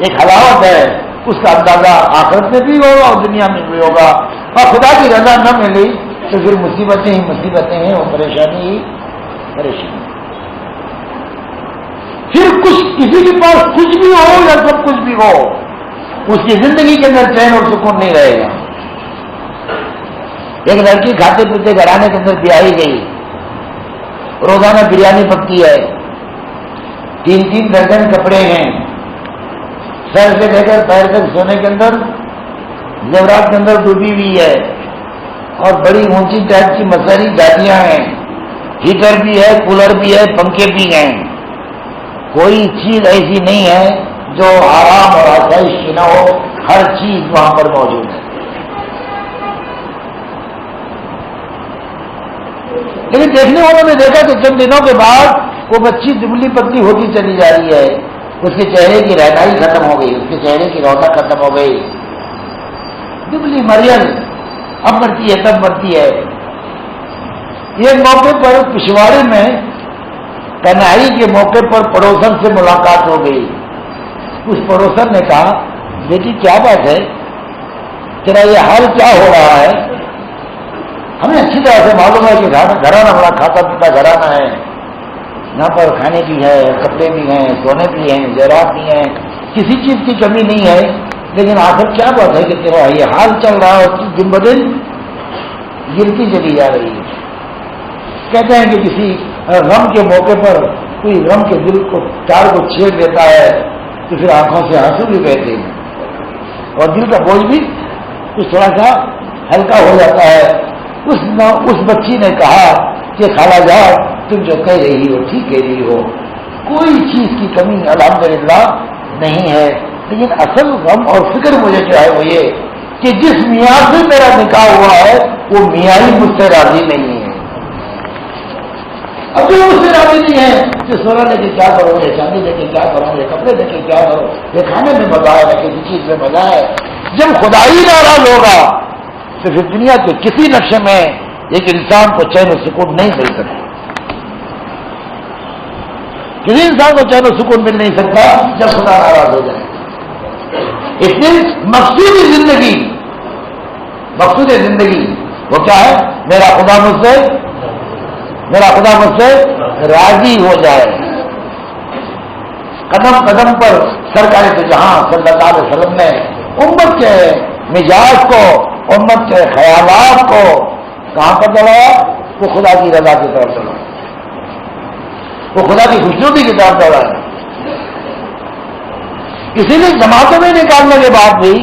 ایک حلاوت ہے، اس کا اندازہ آخرت میں بھی ہوگا اور دنیا میں بھی ہوگا۔ اور خدا کی رضا نہ ملی تو پھر مصیبتیں ہی مصیبتیں ہیں، اور پریشانی ہی پریشانی۔ پھر کچھ کسی کے پاس کچھ بھی ہو یا سب کچھ بھی ہو، اس کی زندگی کے اندر چین اور سکون نہیں رہے گا۔ ایک لڑکی کھاتے پیتے گھرانے کے اندر بیاہی گئی، روزانہ بریانی پکتی ہے، 3 درجن کپڑے ہیں، سر سے لے کر پیر تک سونے کے اندر زیورات کے اندر ڈوبی ہوئی ہے، اور بڑی اونچی ٹائپ کی مساری گاڑیاں ہیں، ہیٹر بھی ہے، کولر بھی ہے، پنکھے بھی ہیں۔ کوئی چیز ایسی نہیں ہے جو آرام اور آسائش کی نہ ہو، ہر چیز وہاں پر موجود ہے۔ لیکن دیکھنے والوں نے دیکھا کہ چند دنوں کے بعد وہ بچی دبلی پتلی ہوتی چلی جا رہی ہے، اس کے چہرے کی رہنائی ختم ہو گئی، اس کے چہرے کی رونق ختم ہو گئی، دبلی مریم اب مرتی ہے تب مرتی ہے۔ ایک موقع پر پشواڑے میں تنہائی کے موقع پر پڑوسن سے ملاقات ہو گئی۔ اس پڑوسن نے کہا بیٹی کیا بات ہے، تیرا یہ حال کیا ہو رہا ہے؟ ہمیں اچھی طرح سے معلوم ہے کہ گھرانہ بڑا کھاتا پیتا گھرانہ ہے، یہاں پر کھانے بھی ہے، کپڑے بھی ہیں، سونے بھی ہیں، زیورات بھی ہیں، کسی چیز کی کمی نہیں ہے، لیکن آخر کیا بات ہے کہ تیرا یہ حال چل رہا ہے اور دن بدن گرتی چلی جا رہی ہے؟ کہتے ہیں کہ کسی غم کے موقع پر کوئی غم کے دل کو تار کو چھیڑ دیتا ہے تو پھر آنکھوں سے آنسو بھی بہتے ہیں اور دل کا بوجھ بھی کچھ تھوڑا سا ہلکا ہو جاتا ہے۔ اس بچی نے کہا کہ خالہ جان تم جو کہہ رہی ہو ٹھیک کہہ رہی ہو، کوئی چیز کی کمی الحمدللہ نہیں ہے، لیکن اصل غم اور فکر مجھے جو ہے وہ یہ کہ جس میاں سے میرا نکاح ہوا ہے وہ میاں ہی مجھ سے راضی نہیں ہے۔ اب جو مجھ سے راضی نہیں ہے کہ سونا لے کے کیا کرو، یہ چاندی لے کے کیا کرو، یہ کپڑے لے کے کیا کرو، یہ کھانے میں مزہ ہے، کسی چیز میں مزہ ہے۔ جب خدا ہی ناراض ہوگا تو پھر دنیا کے کسی نقشے میں ایک انسان کو چین و سکون نہیں مل سکتا، کسی انسان کو چین و سکون مل نہیں سکتا جب خدا ناراض ہو جائے۔ اس لیے مقصود زندگی وہ کیا ہے؟ میرا خدا مجھ سے راضی ہو جائے۔ قدم قدم پر سرکار دو جہاں صلی اللہ علیہ وسلم نے امت کے مزاج کو، امت کے خیالات کو کہاں پر چلایا؟ وہ خدا کی رضا کی طرف چلایا، وہ خدا کی خوشنودی کی طرف چلایا۔ اسی لیے جماعتوں میں نکالنے کے بعد بھی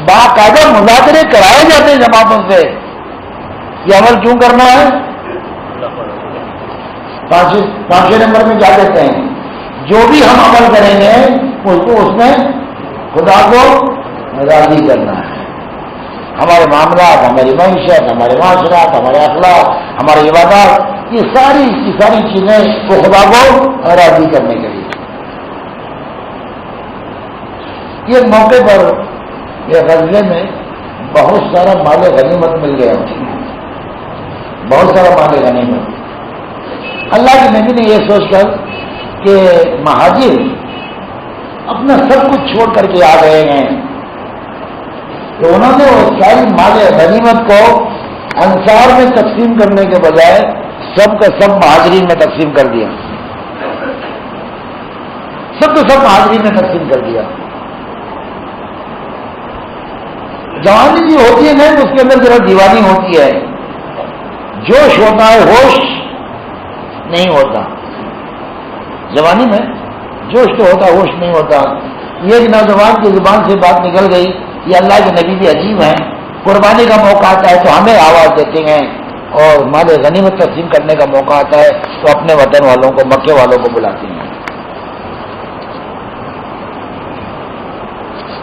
باقاعدہ مذاکرے کرائے جاتے ہیں جماعتوں سے، یہ عمل کیوں کرنا ہے؟ 5 نمبر میں کیا کہتے ہیں؟ جو بھی ہم عمل کریں گے اس کو اس میں خدا کو راضی کرنا ہے۔ ہمارے معاملات، ہماری معیشت، ہمارے معاشرات، ہمارے اخلاق، ہماری عبادات، یہ ساری کی ساری چیزیں وہ خدا کو راضی کرنے کے لیے۔ یہ موقع پر یہ غزلے میں بہت سارا مال غنیمت مل گیا، بہت سارا مال غنیمت۔ اللہ کے نبی نے یہ سوچ کر کہ مہاجر اپنا سب کچھ چھوڑ کر کے آ گئے ہیں، تو انہوں نے وہ ساری مال غنیمت کو انصار میں تقسیم کرنے کے بجائے سب کا سب مہاجرین میں تقسیم کر دیا، سب کا سب مہاجرین میں تقسیم کر دیا۔ جوانی بھی ہوتی ہے نا تو اس کے اندر ذرا دیوانی ہوتی ہے، جوش ہوتا ہے، ہوش نہیں ہوتا۔ جوانی میں جوش تو ہوتا، ہوش نہیں ہوتا۔ یہ ایک نوجوان کی زبان سے بات نکل گئی، یہ اللہ کے نبی بھی عجیب ہیں، قربانی کا موقع آتا ہے تو ہمیں آواز دیتے ہیں، اور مال غنیمت تقسیم کرنے کا موقع آتا ہے تو اپنے وطن والوں کو، مکے والوں کو بلاتے ہیں۔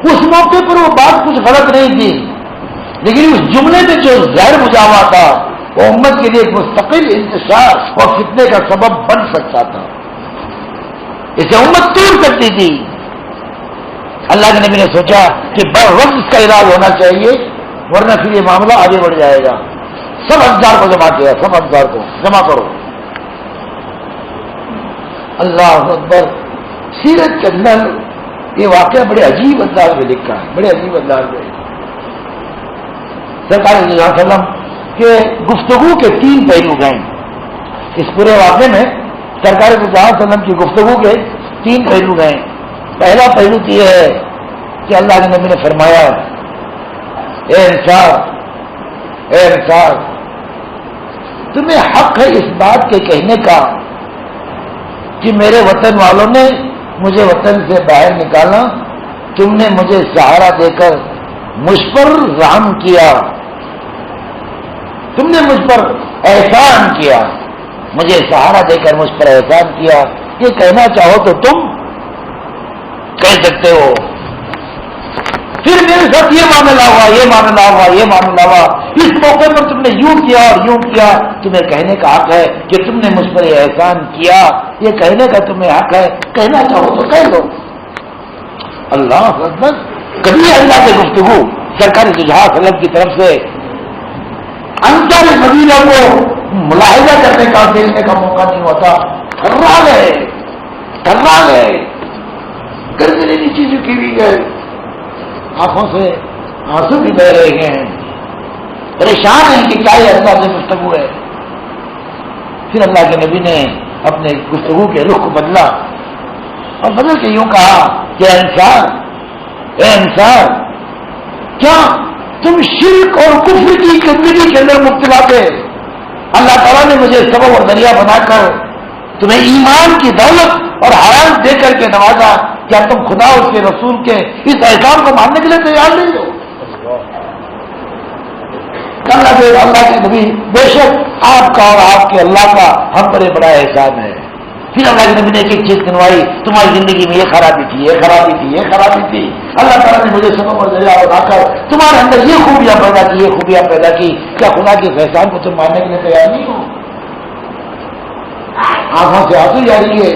اس موقع پر وہ بات کچھ غلط نہیں تھی، لیکن اس جملے میں جو زہر بجھا ہوا تھا وہ امت کے لیے ایک مستقل انتشار اور فتنے کا سبب بن سکتا تھا، اسے امت توڑ سکتی تھی۔ اللہ کے نبی نے سوچا کہ بر وقت اس کا علاج ہونا چاہیے، ورنہ پھر یہ معاملہ آگے بڑھ جائے گا۔ سب انصار کو جمع کیا، سب انصار کو جمع کرو۔ اللہ اکبر۔ سیرت کے اندر یہ واقعہ بڑے عجیب انداز میں لکھا ہے، بڑے عجیب انداز میں۔ سرکار صلی اللہ علیہ وسلم کے گفتگو کے 3 پہلو گئے اس پورے واقعے میں۔ سرکار صلی اللہ علیہ وسلم کی گفتگو کے 3 پہلو گئے۔ پہلا پہلو تو یہ ہے کہ اللہ کے نبی نے فرمایا، اے انصار، تمہیں حق ہے اس بات کے کہنے کا کہ میرے وطن والوں نے مجھے وطن سے باہر نکالا، تم نے مجھے سہارا دے کر مجھ پر رحم کیا، تم نے مجھ پر احسان کیا، مجھے سہارا دے کر مجھ پر احسان کیا۔ یہ کہنا چاہو تو تم کہہ سکتے ہو، پھر میرے ساتھ یہ معاملہ ہوا، یہ معاملہ ہوا، یہ معاملہ ہوا، اس موقع پر تم نے یوں کیا اور یوں کیا، تمہیں کہنے کا حق ہے کہ تم نے مجھ پر یہ احسان کیا، یہ کہنے کا تمہیں حق ہے، کہنا چاہو تو کہہ دو۔ اللہ اکبر۔ کبھی اللہ کی گفتگو سرکاری صلی وسلم کی طرف سے انصار مدینہ کو ملاحظہ کرنے کا، دیکھنے کا موقع نہیں ہوتا۔ تھرا گئے، گردن نیچے جھکی ہوئی گئے، آنکھوں سے آنسو بھی بہ رہے ہیں، پریشان ہیں کہ کیا یہ اللہ سے گفتگو ہے۔ پھر اللہ کے نبی نے اپنے گفتگو کے رخ کو بدلا اور بدل کے یوں کہا کہ اے انصار، کیا تم شرک اور کفر کی گندگی کے اندر مبتلا تھے؟ اللہ تعالیٰ نے مجھے سبب اور ذریعہ بنا کر تمہیں ایمان کی دولت اور حیات دے کر کے نوازا، کیا تم خدا اس کے رسول کے اس احسان کو ماننے کے لیے تیار نہیں ہو؟ اللہ کے نبی، بے شک آپ کا اور آپ کے اللہ کا ہم پر بڑا احسان ہے۔ پھر اللہ کے نبی نے ایک چیز گنوائی، تمہاری زندگی میں یہ خرابی تھی، یہ خرابی تھی، یہ خرابی تھی، اللہ تعالیٰ نے مجھے سبب اور ذریعہ بنا کر تمہارے اندر یہ خوبیاں پیدا کی، یہ خوبیاں پیدا کی، کیا خدا کے احسان کو تم ماننے کے لیے تیار نہیں ہو؟ آنکھوں سے آنسو جاری ہے،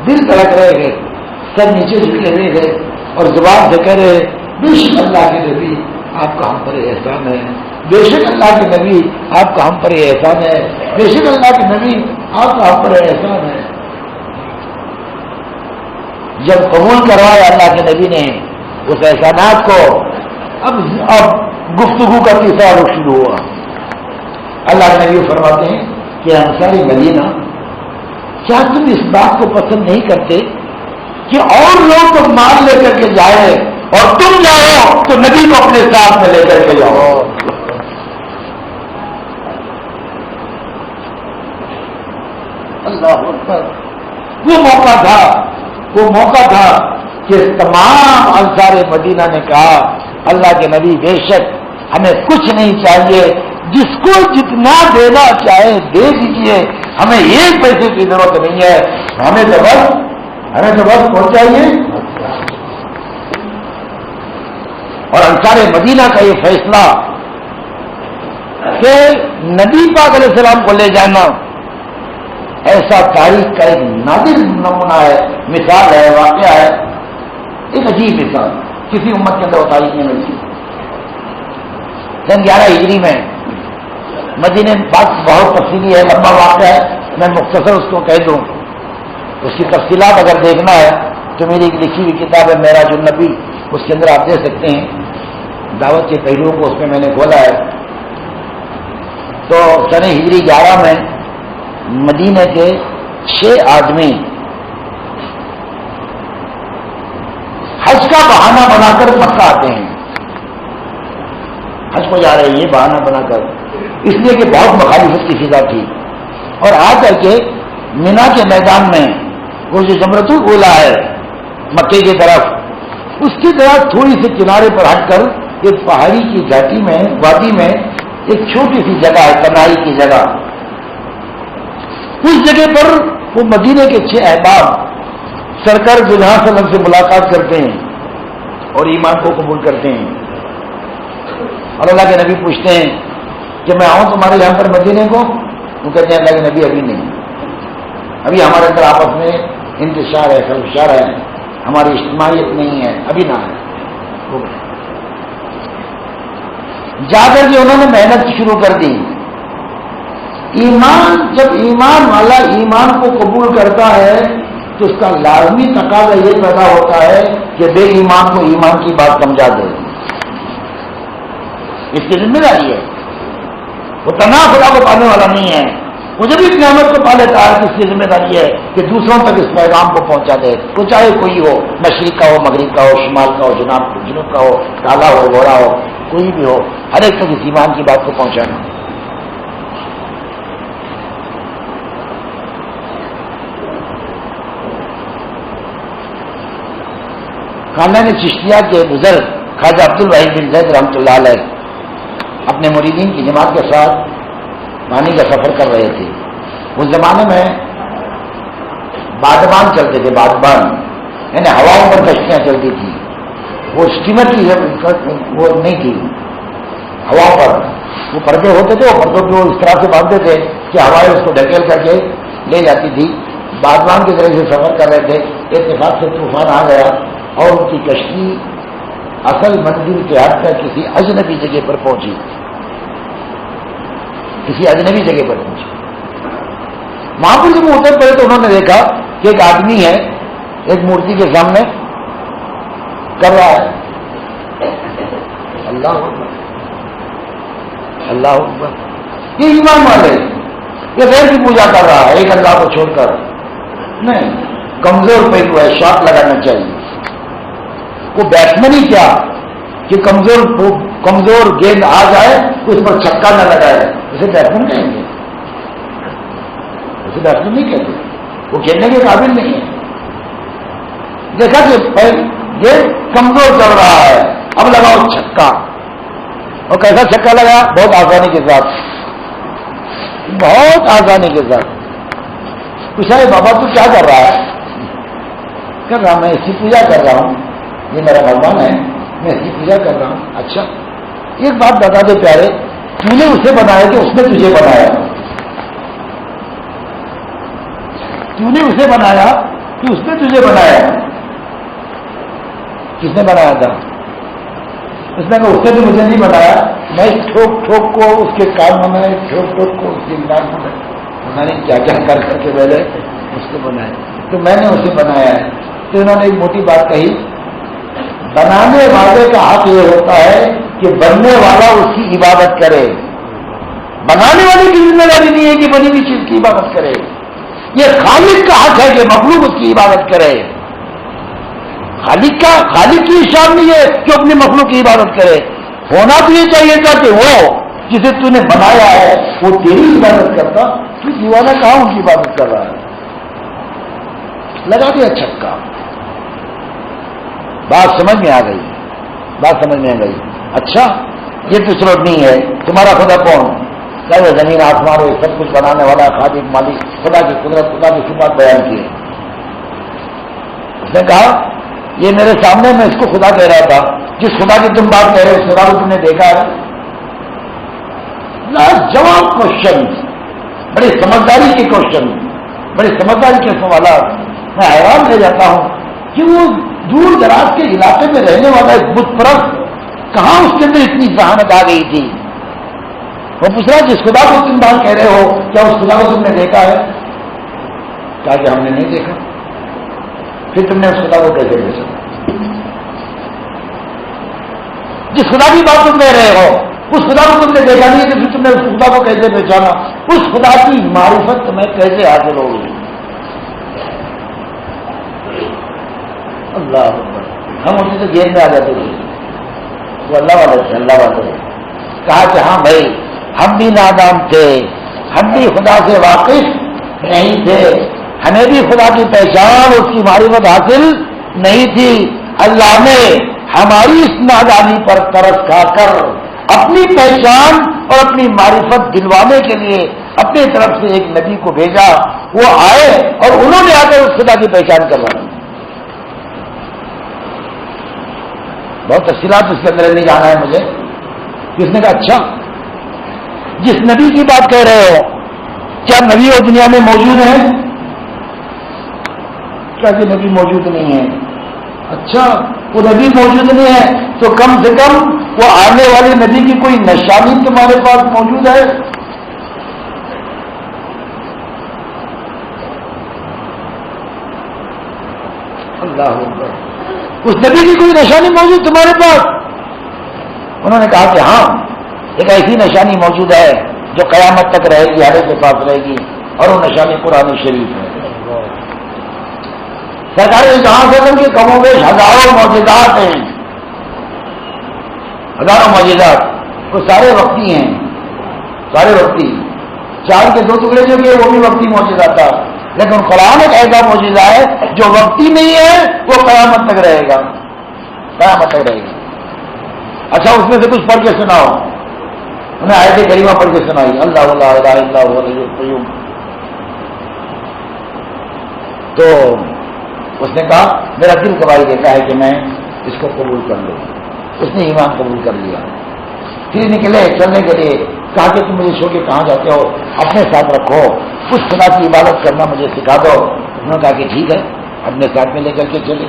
دل دھڑک رہے ہیں، سر نیچے جھکے ہوئے ہیں اور زبان سے کہہ رہے ہیں، بے شک اللہ کے نبی آپ کا ہم پر احسان ہے، بے شک اللہ کے نبی آپ کا ہم پر احسان ہے، بے شک اللہ کے نبی آپ کا ہم پر احسان ہے۔ جب قبول کروایا اللہ کے نبی نے اس احسانات کو، اب گفتگو کا تیسرا رخ شروع ہوا۔ اللہ کے نبی فرماتے ہیں کہ انصاری مدینہ، کیا تم اس بات کو پسند نہیں کرتے کہ اور لوگ تو مال لے کر کے جائے اور تم جاؤ تو نبی کو اپنے ساتھ میں لے کر کے جاؤ؟ اللہ اکبر۔ وہ موقع تھا کہ تمام انصار مدینہ نے کہا، اللہ کے نبی بے شک ہمیں کچھ نہیں چاہیے، جس کو جتنا دینا چاہے دے دیجیے، ہمیں ایک پیسے کی ضرورت نہیں ہے، ہمیں تو بس پہنچائیے۔ اور انصار مدینہ کا یہ فیصلہ کہ نبی پاک علیہ السلام کو لے جانا، ایسا تاریخ کا ایک نادر نمونہ ہے، مثال ہے، واقعہ ہے، ایک عجیب مثال، کسی امت کے اندر وہ تاریخ نہیں ملتی۔ سن 11 ہجری میں مدینے، بات بہت تفصیلی ہے، لمبا واقعہ ہے، میں مختصر اس کو کہہ دوں، اس کی تفصیلات اگر دیکھنا ہے تو میری ایک لکھی ہوئی کتاب ہے معراج النبی، اس کے اندر آپ دے سکتے ہیں، دعوت کے پہلوؤں کو اس میں نے کھولا ہے۔ تو سن ہجری 11 میں مدینے کے 6 آدمی حج کا بہانہ بنا کر مکہ آتے ہیں، حج کو جا رہے ہیں یہ بہانہ بنا کر، اس لیے کہ بہت مخالفت کی فضا تھی۔ اور آ کر کے مینا کے میدان میں وہ جو جمرۃ الاولیٰ ہے مکے کی طرف، اس کی طرف تھوڑی سی کنارے پر ہٹ کر ایک پہاڑی کی گھاٹی میں، وادی میں ایک چھوٹی سی جگہ ہے، تنہائی کی جگہ، اس جگہ پر وہ مدینے کے 6 احباب سرکار صلی اللہ علیہ وسلم سے ملاقات کرتے ہیں اور ایمان کو قبول کرتے ہیں۔ اور اللہ کے نبی پوچھتے ہیں کہ میں آؤں تمہارے یہاں پر مدینے کو؟ وہ کہتے ہیں اللہ کے نبی ابھی نہیں، ابھی ہمارے اندر آپس میں انتشار ہے، خلفشار ہے، ہماری اجتماعیت نہیں ہے، ابھی نہ ہے۔ جا کر کے انہوں نے محنت شروع کر دی۔ ایمان، جب ایمان والا ایمان کو قبول کرتا ہے تو اس کا لازمی تقاضا یہ پیدا ہوتا ہے کہ بے ایمان کو ایمان کی بات سمجھا دے، اس کی ذمہ داری ہے۔ وہ تنہا خدا کو پانے والا نہیں ہے، وہ جب اس نعمت کو پا لیتا ہے تو اس کی ذمہ داری ہے کہ دوسروں تک اس پیغام کو پہنچا دے، وہ چاہے کوئی ہو، مشرق کا ہو، مغرب کا ہو، شمال کا ہو، جنوب کا ہو، کالا ہو، گورا ہو، کوئی بھی ہو، ہر ایک تک اس ایمان کی بات کو پہنچانا۔ خاندان چشتیہ کے بزرگ خواجہ عبد الواحد بن زید رحمۃ اللہ علیہ اپنے مریدین کی جماعت کے ساتھ پانی کا سفر کر رہے تھے۔ اس زمانے میں بادبان چلتے تھے، بادبان یعنی ہواؤں پر کشتیاں چلتی تھی، وہ اسٹیمر کی وہ نہیں تھی، ہوا پر وہ پردے ہوتے تھے، وہ پردوں کو اس طرح سے باندھتے تھے کہ ہوائیں اس کو ڈھکیل کر کے لے جاتی تھی۔ بادبان کی طرح سے سفر کر رہے تھے، اتفاق سے طوفان آ گیا اور ان کی کشتی اصل منزل کے ہٹ کر کسی اجنبی جگہ پر پہنچی، کسی اجنبی جگہ پر پہنچی۔ وہاں پر جب وہ اتر پڑے تو انہوں نے دیکھا کہ ایک آدمی ہے ایک مورتی کے سامنے کر رہا ہے اللہ اکبر اللہ اکبر، یہ ایمان والے، یہ غیر کی پوجا کر رہا ہے ایک اللہ کو چھوڑ کر، نہیں، کمزور پہلو ہے، شاٹ لگانا چاہیے۔ وہ بیٹسمین ہی کیا کہ کمزور گیند آ جائے تو اس پر چھکا نہ لگائے، اسے بیٹسمین کہیں گے؟ اسے بیٹسمین نہیں کہتے، وہ کھیلنے کے قابل نہیں ہے۔ دیکھا کہ یہ کمزور چل رہا ہے، اب لگاؤ چھکا، اور کیسا چھکا لگا؟ بہت آسانی کے ساتھ، بہت آسانی کے ساتھ۔ پوچھا بابا تو کیا کر رہا ہے؟ کر رہا میں اس کی پوجا کر رہا ہوں، یہ میرا بھگوان ہے، میں اس کی پوجا کر رہا ہوں۔ اچھا ایک بات بتا دے پیارے، تو نے اسے بنایا کہ اس نے تجھے بنایا؟ تو نے اسے بنایا کہ اس نے تجھے بنایا؟ کس نے بنایا تھا؟ اس نے کہا اس نے بھی مجھے نہیں بنایا، میں اس ٹھوک ٹھوک کو اس کے کام میں، ٹھوک ٹھوک کو اس کے انداز میں، پتہ نہیں کیا کیا کر کر کے پہلے اس کو بنایا، تو میں نے اسے بنایا ہے۔ تو انہوں نے ایک موٹی بات کہی، بنانے والے کا حق یہ ہوتا ہے کہ بننے والا اس کی عبادت کرے، بنانے والے کی ذمہ داری نہیں ہے کہ بنی ہوئی چیز کی عبادت کرے، یہ خالق کا حق ہے کہ مخلوق اس کی عبادت کرے۔ خالق کی شان نہیں ہے کہ اپنی مخلوق کی عبادت کرے، ہونا تو یہ چاہیے تھا کہ وہ جسے تو نے بنایا ہے وہ تیری عبادت کرتا، تو دیوانہ کہاں ان کی عبادت کر رہا ہے؟ لگا دیا چھکا۔ بات سمجھ میں آ گئی، بات سمجھ میں آ گئی۔ اچھا یہ تو ضرورت نہیں ہے، تمہارا خدا کون؟ کہ زمین آسمان ہو سب کچھ بنانے والا خالق مالک، خدا کی قدرت، خدا کی صفات بیان کی ہے۔ اس نے کہا یہ میرے سامنے میں اس کو خدا کہہ رہا تھا، جس خدا کی تم بات کہہ رہے ہو اس خدا کو تم نے دیکھا ہے؟ جواب کوشچن، بڑی سمجھداری کے کوشچن، بڑی سمجھداری کے سوالات۔ میں حیران رہ جاتا ہوں کہ وہ دور دراز کے علاقے میں رہنے والا ایک بت پرست کہاں اس کے اندر اتنی ذہانت آ گئی تھی؟ وہ پوچھ رہا جس خدا کو تم بات کہہ رہے ہو کیا اس خدا کو تم نے دیکھا ہے؟ کہا کہ ہم نے نہیں دیکھا۔ پھر تم نے اس خدا کو کیسے پہچانا؟ جس خدا کی بات تم کہہ رہے ہو اس خدا کو تم نے دیکھا نہیں تو پھر تم نے اس خدا کو کیسے پہچانا؟ اس خدا کی معرفت تمہیں کیسے حاصل ہوگی؟ اللہ اکبر. ہم اسی سے گھیر میں آ جاتے تھے. وہ اللہ والے تھے، اللہ والے تھے. کہا کہ ہاں بھائی ہم بھی نادان تھے، ہم بھی خدا سے واقف نہیں تھے، ہمیں بھی خدا کی پہچان اس کی معرفت حاصل نہیں تھی. اللہ نے ہماری اس نادانی پر ترس کھا کر اپنی پہچان اور اپنی معرفت دلوانے کے لیے اپنی طرف سے ایک نبی کو بھیجا. وہ آئے اور انہوں نے آ کر اس خدا کی پہچان کروائی. بہت تفصیلات اس کے اندر نہیں جانا ہے مجھے. کس نے کہا اچھا جس نبی کی بات کہہ رہے ہو کیا نبی اور دنیا میں موجود ہیں؟ کیا کہ نبی موجود نہیں ہے؟ اچھا وہ نبی موجود نہیں ہے تو کم سے کم وہ آنے والے نبی کی کوئی نشانی تمہارے پاس موجود ہے؟ اللہ اکبر. اس نبی کی کوئی نشانی موجود تمہارے پاس؟ انہوں نے کہا کہ ہاں ایک ایسی نشانی موجود ہے جو قیامت تک رہے گی، ہر ایک کے پاس رہے گی، اور وہ نشانی قرآن شریف ہے. سرکار جہاں سے کے کم و بیش ہزاروں معجزات ہیں، ہزاروں معجزات. وہ سارے وقتی ہیں، سارے وقتی. چاند کے 2 ٹکڑے جو کیے وہ بھی وقتی معجزہ تھا، لیکن قرآن ایک ایسا معجزہ ہے جو وقتی نہیں ہے، وہ قیامت تک رہے گا، قیامت تک رہے گا. اچھا اس میں سے کچھ پڑھ کے سناؤ. انہیں آیت کریمہ پڑھ کے سنائی. اللہ لا الہ الا هو الحی القیوم. تو اس نے کہا میرا دل گواہی دیتا ہے کہ میں اس کو قبول کر لوں. اس نے ایمان قبول کر لیا. پھر نکلے چلنے کے لیے. کہا کہ تم مجھے چھوڑ کے کہاں جاتے ہو؟ اپنے ساتھ رکھو، کچھ خدا کی عبادت کرنا مجھے سکھا دو. انہوں نے کہا کہ ٹھیک ہے، اپنے ساتھ میں لے کر کے چلے.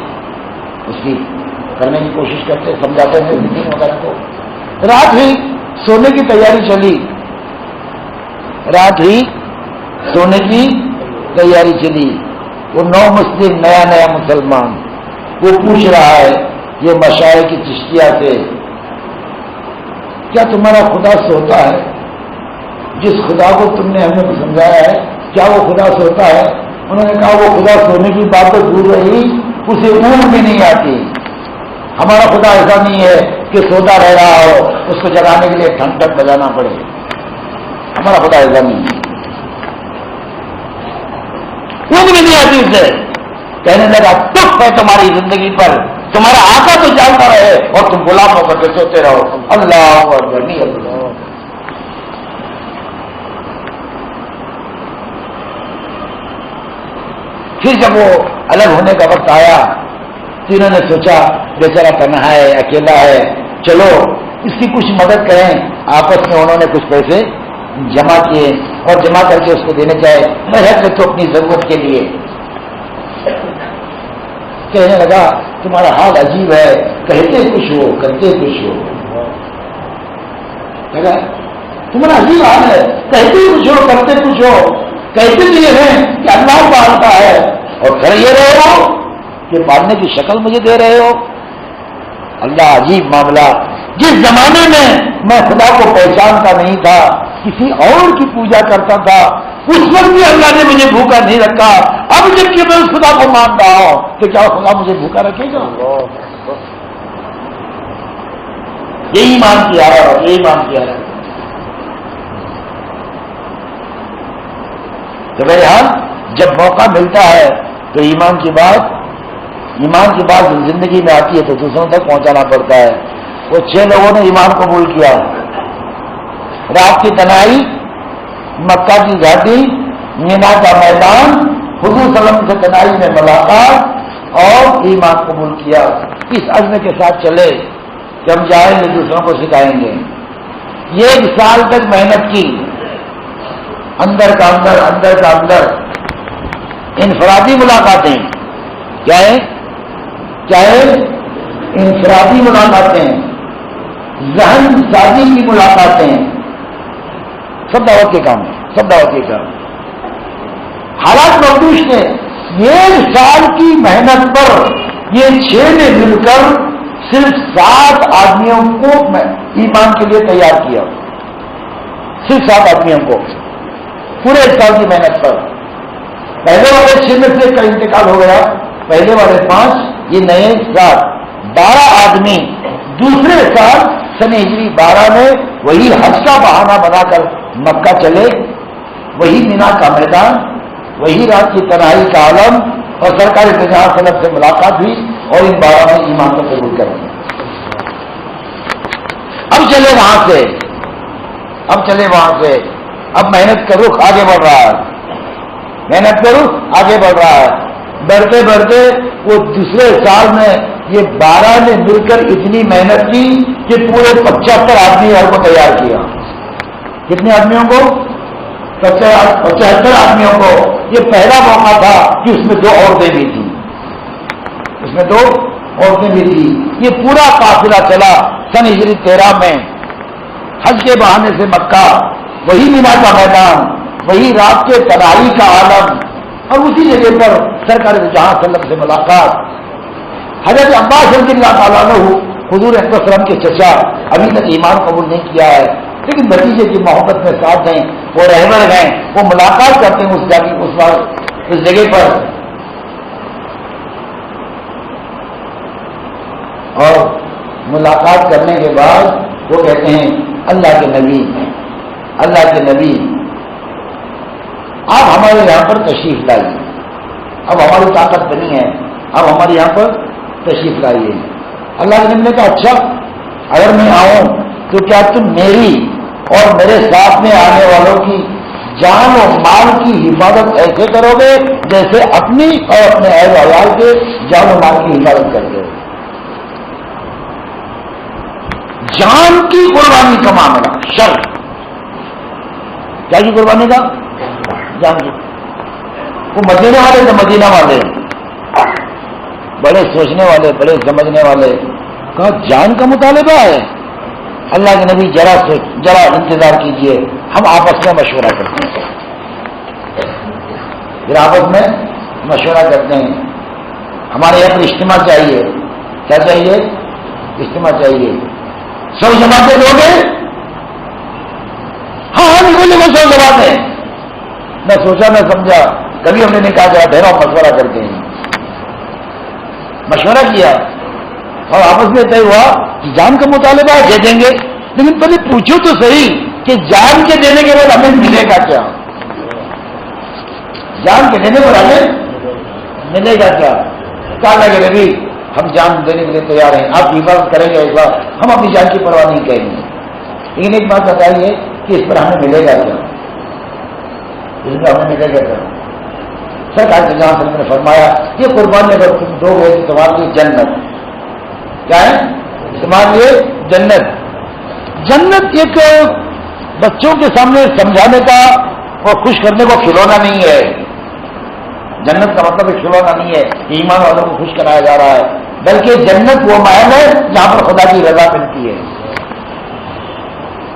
اس کی کرنے کی کوشش کرتے، سمجھاتے ہیں زندگی وغیرہ کو. رات ہوئی، سونے کی تیاری چلی. رات ہوئی، سونے کی تیاری چلی. وہ نو مسلم، نیا مسلمان، وہ پوچھ رہا ہے یہ مشائخ کی چشتیہ سے، کیا تمہارا خدا سوتا ہے؟ جس خدا کو تم نے ہمیں سمجھایا ہے کیا وہ خدا سوتا ہے؟ انہوں نے کہا وہ خدا سونے کی بات تو دور رہی، اسے اونگ بھی نہیں آتی. ہمارا خدا ایسا نہیں ہے کہ سوتا رہ رہا ہو، اس کو جگانے کے لیے ٹھنڈ ٹھنڈ بجانا پڑے. ہمارا خدا ایسا نہیں ہے، اونگ بھی نہیں آتی اسے. کہنے لگا تف ہے تمہاری زندگی پر، تمہارا آقا تو جانتا رہے اور تم غلام ہو کر کے سوتے رہو. اللہ اکبر. نہیں اللہ. پھر جب وہ الگ ہونے کا وقت آیا تو انہوں نے سوچا بیچارہ تنہا ہے، اکیلا ہے، چلو اس کی کچھ مدد کریں. آپس میں انہوں نے کچھ پیسے جمع کیے اور جمع کر کے اس کو دینے چاہے. میں تو اپنی ضرورت کے لیے. کہنے لگا تمہارا حال عجیب ہے، کہتے کچھ ہو کرتے کچھ ہو. لگا تمہارا عجیب حال ہے، کہتے کچھ ہو کرتے کچھ ہو. کہتے یہ ہیں کہ اللہ پالتا ہے اور پھر یہ رہے ہو کہ پالنے کی شکل مجھے دے رہے ہو. اللہ عجیب معاملہ. جس زمانے میں خدا کو پہچانتا نہیں تھا، کسی اور کی پوجا کرتا تھا، اس وقت بھی اللہ نے مجھے بھوکا نہیں رکھا. اب جب کہ میں اس خدا کو مان رہا ہوں تو کیا خدا مجھے بھوکا رکھے گا؟ یہی مان کیا ہے، یہی مان کیا ہے. تو بہرحال جب موقع ملتا ہے تو ایمان کی بات زندگی میں آتی ہے تو دوسروں تک پہنچانا پڑتا ہے. وہ 6 لوگوں نے ایمان قبول کیا. رات کی تنہائی، مکہ کی گھاٹی، مینا کا میدان، حضور صلی اللہ علیہ وسلم سے تنہائی میں ملاقات اور ایمان قبول کیا. اس عزم کے ساتھ چلے کہ ہم جائیں گے دوسروں کو سکھائیں گے. 1 سال تک محنت کی، اندر کا اندر انفرادی ملاقاتیں. کیا ہے انفرادی ملاقاتیں، ذہن سازی کی ملاقاتیں، سب دعوت کے کام ہیں، سب دعوت کے کام. حالات مخدوش تھے، 1 سال کی محنت پر یہ 6 نے مل کر صرف 7 آدمیوں کو ایمان کے لیے تیار کیا. صرف 7 آدمیوں کو پورے 1 سال کی محنت پر. پہلے والے 6 میں سے کا انتقال ہو گیا, پہلے والے 5, یہ نئے 7, 12 آدمی دوسرے سال سن ہجری 12 میں وہی حج کا بہانہ بنا کر مکہ چلے, وہی مینا کا میدان, وہی رات کی تنہائی کا عالم, اور سرکار نظام صنعت سے ملاقات ہوئی اور ان 12 میں ایمان کو قبول کر دیا. اب چلے وہاں سے, اب محنت کا رخ آگے بڑھ رہا ہے, محنت کا رخ آگے بڑھ رہا ہے. بڑھتے بڑھتے وہ دوسرے سال میں یہ 12 نے مل کر اتنی محنت کی کہ پورے 75 آدمی اور کو تیار کیا. کتنے آدمیوں کو؟ 75 آدمیوں کو. یہ پہلا موقع تھا کہ اس میں 2 عورتیں بھی تھیں, اس میں 2 عورتیں بھی تھیں. یہ پورا قافلہ چلا سن ہجری 13 میں حج کے بہانے سے مکہ, وہی مینا کا میدان, وہی رات کے تنہائی کا عالم, اور اسی جگہ پر سرکار جہاں وسلم سے ملاقات. حضرت عباس رضی اللہ تعالیٰ عنہ حضور صلی اللہ علیہ وسلم کے چچا ابھی تک ایمان قبول نہیں کیا ہے, لیکن بھتیجے کی محبت میں ساتھ ہیں, وہ رہبر گئے, وہ ملاقات کرتے ہیں اس جگہ پر, اور ملاقات کرنے کے بعد وہ کہتے ہیں اللہ کے نبی آپ ہمارے یہاں پر تشریف لائیے, اب ہماری طاقت بنی ہے, اب ہمارے یہاں پر تشریف لائیے. اللہ کے نبی نے کہا اچھا اگر میں آؤں تو کیا تم میری اور میرے ساتھ میں آنے والوں کی جان و مال کی حفاظت ایسے کرو گے جیسے اپنی اور اپنے اہل و عیال کے جان و مال کی حفاظت کرتے ہو. جان کی قربانی کا معاملہ شرط کیا کی قربانی کا جان کی. وہ مدینے والے تو مدینہ والے بڑے سوچنے والے, بڑے سمجھنے والے, کہا جان کا مطالبہ ہے. اللہ کے نبی ذرا انتظار کیجئے, ہم آپس میں مشورہ کرتے ہیں. پھر آپس میں مشورہ کرتے ہیں. ہمارے یہاں پر اجتماع چاہیے. کیا چاہیے؟ اجتماع چاہیے. 100 جماعتیں دو گے؟ ہاں بولے وہ 100 جماعتیں. میں سوچا, میں سمجھا, کبھی ہم نے نہیں کہا جائے ٹھہرو مشورہ کرتے ہیں. مشورہ کیا اور آپس میں طے ہوا کہ جان کا مطالبہ دے دیں گے, لیکن پہلے پوچھو تو صحیح کہ جان کے دینے کے بعد ہمیں ملے گا کیا. جان کے دینے پر ہمیں ملے گا کیا؟ کہا لگے نبی ہم جان دینے کے لیے تیار ہیں, آپ حفاظت کریں گے ایک بار, ہم اپنی جان کی پرواہ نہیں کریں گے, لیکن ایک بات بتائیے کہ اس پر ہمیں ملے گا کیا, اس میں ہمیں ملے گا کیا؟ سرکار کے جہاں نے فرمایا یہ قربانی اگر تم دو گے تو تمہارے لیے جنت. کیا ہے تمہارے لیے جنت. جنت ایک بچوں کے سامنے سمجھانے کا اور خوش کرنے کو کھلونا نہیں ہے. جنت کا مطلب ایک کھلونا نہیں ہے کہ ایمان والوں کو خوش کرایا جا رہا ہے, بلکہ جنت وہ محل ہے جہاں پر خدا کی رضا ملتی ہے.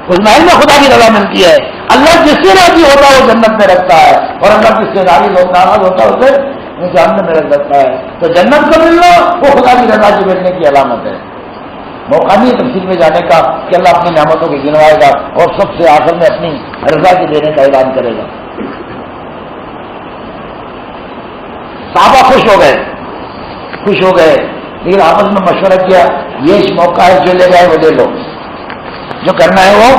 اس محل میں خدا کی رضا ملتی ہے. اللہ جس سے راضی ہوتا ہے وہ جنت میں رکھتا ہے, اور اللہ جس سے راضی ناراض ہوتا ہے اسے جہنم میں رکھ سکتا ہے. تو جنت کا ملنا وہ خدا کی رضا کی ملنے کی علامت ہے. موقع نہیں تفصیل میں جانے کا کہ اللہ اپنی نعمتوں کو گنوائے گا اور سب سے آخر میں اپنی رضا کی دینے کا اعلان کرے گا. صحابہ خوش ہو گئے, لیکن آپس میں مشورہ کیا یہ موقع ہے, جو لے جائے وہ لے لو, جو کرنا ہے وہ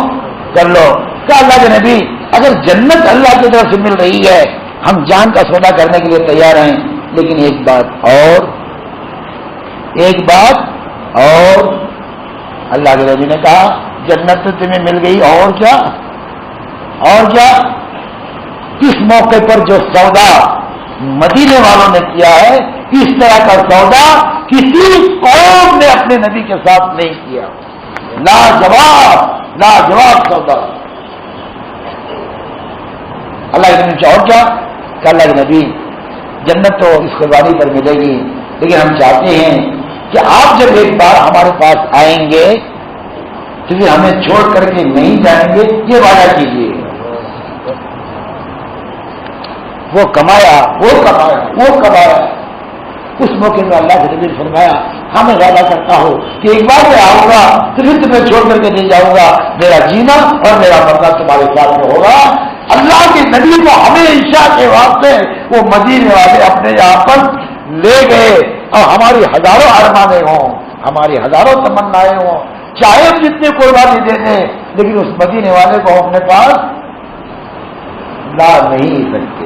کر لو. کہا اللہ کے نبی اگر جنت اللہ کی طرف سے مل رہی ہے ہم جان کا سودا کرنے کے لیے تیار ہیں, لیکن ایک بات اور اللہ کے نبی نے کہا جنت تو تمہیں مل گئی, اور کیا کس موقع پر جو سودا مدینے والوں نے کیا ہے اس طرح کا سودا کسی قوم نے اپنے نبی کے ساتھ نہیں کیا. لاجواب سودا. اللہ کے نبی اور کیا کہ اللہ کے نبی جنت تو اس قربانی پر ملے گی, لیکن ہم چاہتے ہیں کہ آپ جب ایک بار ہمارے پاس آئیں گے تو پھر ہمیں چھوڑ کر کے نہیں جائیں گے, یہ وعدہ کیجیے. وہ کمایا. اس موقع میں اللہ کے نبی نے فرمایا ہمیں وعدہ کرتا ہو کہ ایک بار میں آؤں گا پھر تمہیں چھوڑ کر کے نہیں جاؤں گا, میرا جینا اور میرا مرنا تمہارے ساتھ میں ہوگا. اللہ کے نبی کو ہمیشہ کے واسطے وہ مدینے والے اپنے یہاں پر لے گئے, اور ہماری ہزاروں ارمانیں ہوں, ہماری ہزاروں تمنائیں ہوں, چاہے ہم جتنے قربانی دے دیں, لیکن اس مدینے والے کو اپنے پاس لا نہیں سکتے.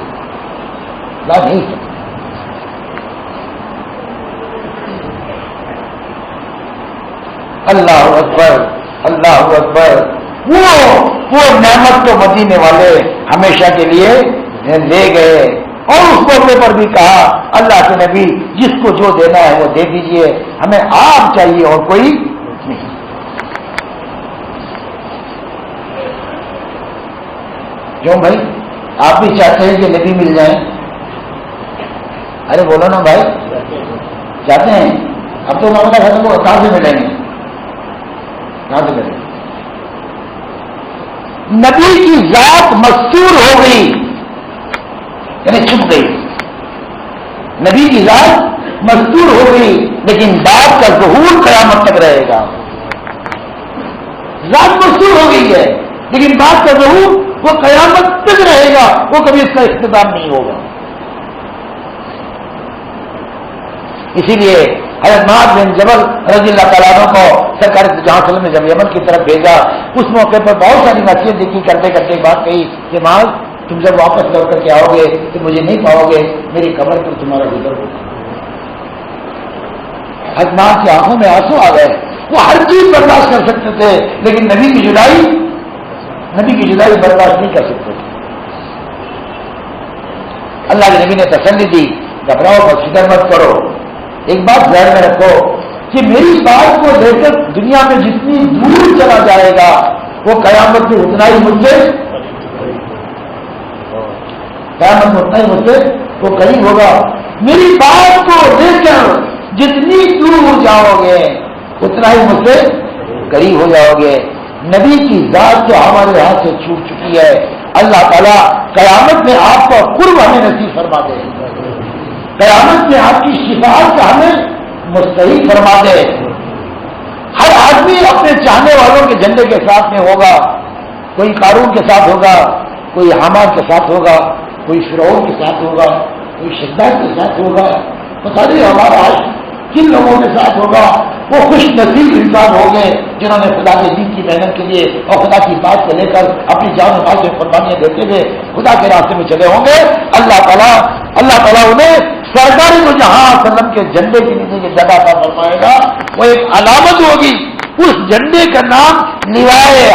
اللہ اکبر, اللہ اکبر. وہ نعمت تو مدینے والے ہمیشہ کے لیے لے گئے, اور اس موقع پر بھی کہا اللہ کے نبی جس کو جو دینا ہے وہ دے دیجئے, ہمیں آپ چاہیے اور کوئی نہیں. کیوں بھائی, آپ بھی چاہتے ہیں کہ نبی مل جائیں؟ ارے بولو نا بھائی, چاہتے ہیں؟ اب تو معاملہ ختم ہو, کہاں سے ملیں گے, کہاں سے ملیں گے؟ نبی کی ذات مستور ہو گئی, یعنی چھپ گئی. نبی کی ذات مستور ہو گئی, لیکن بات کا ظہور قیامت تک رہے گا. ذات مستور ہو گئی ہے, لیکن بات کا ظہور وہ قیامت تک رہے گا, وہ کبھی اس کا اختتام نہیں ہوگا. اسی لیے حضرت معاذ بن جبل رضی اللہ تعالیٰ عنہ کو سرکار جہاں صلی اللہ علیہ وسلم نے جب یمن کی طرف بھیجا, اس موقع پر بہت ساری نصیحتیں کی, کرتے کرتے بات کہی کہ معاذ تم جب واپس لوٹ کر کے آؤ گے تو مجھے نہیں پاؤ گے, میری قبر پر تمہارا گزر ہوگا. حضرت معاذ کی آنکھوں میں آنسو آ گئے. وہ ہر چیز برداشت کر سکتے تھے, لیکن نبی کی جدائی برداشت نہیں کر سکتے تھے. اللہ کے نبی نے تسلی دی, گھبراؤ مت, فکر مت کرو. ایک بات ذہن میں رکھو کہ میری بات کو لے کر دنیا میں جتنی دور چلا جائے گا وہ قیامت میں اتنا ہی مجھ سے وہ قریب ہوگا. میری بات کو لے کر جتنی دور جاؤ گے اتنا ہی مجھ سے قریب ہو جاؤ گے. نبی کی ذات تو ہمارے ہاتھ سے چھوٹ چکی ہے. اللہ تعالیٰ قیامت میں آپ کو قرب ہمیں نصیب فرما دے, قیامت میں آپ کی شفاعت کا ہمیں مستحق فرما دے. ہر آدمی اپنے چاہنے والوں کے جھنڈے کے ساتھ میں ہوگا. کوئی قارون کے ساتھ ہوگا, کوئی حامان کے ساتھ ہوگا, کوئی فرعون کے ساتھ ہوگا, کوئی شداد کے ساتھ ہوگا. پتہ نہیں ہمارا آج کن لوگوں کے ساتھ ہوگا. وہ خوش نصیب انسان ہوں گے جنہوں نے خدا کے دین کی محنت کے لیے اور خدا کی بات کو لے کر اپنی جان و مال سے قربانیاں دیتے ہوئے خدا کے راستے میں چلے ہوں گے. اللہ تعالیٰ انہیں سرکار کو جہاں وسلم کے جھنڈے کے نیچے کی جگہ پر فرمائے گا. وہ ایک علامت ہوگی, اس جھنڈے کا نام لیوائے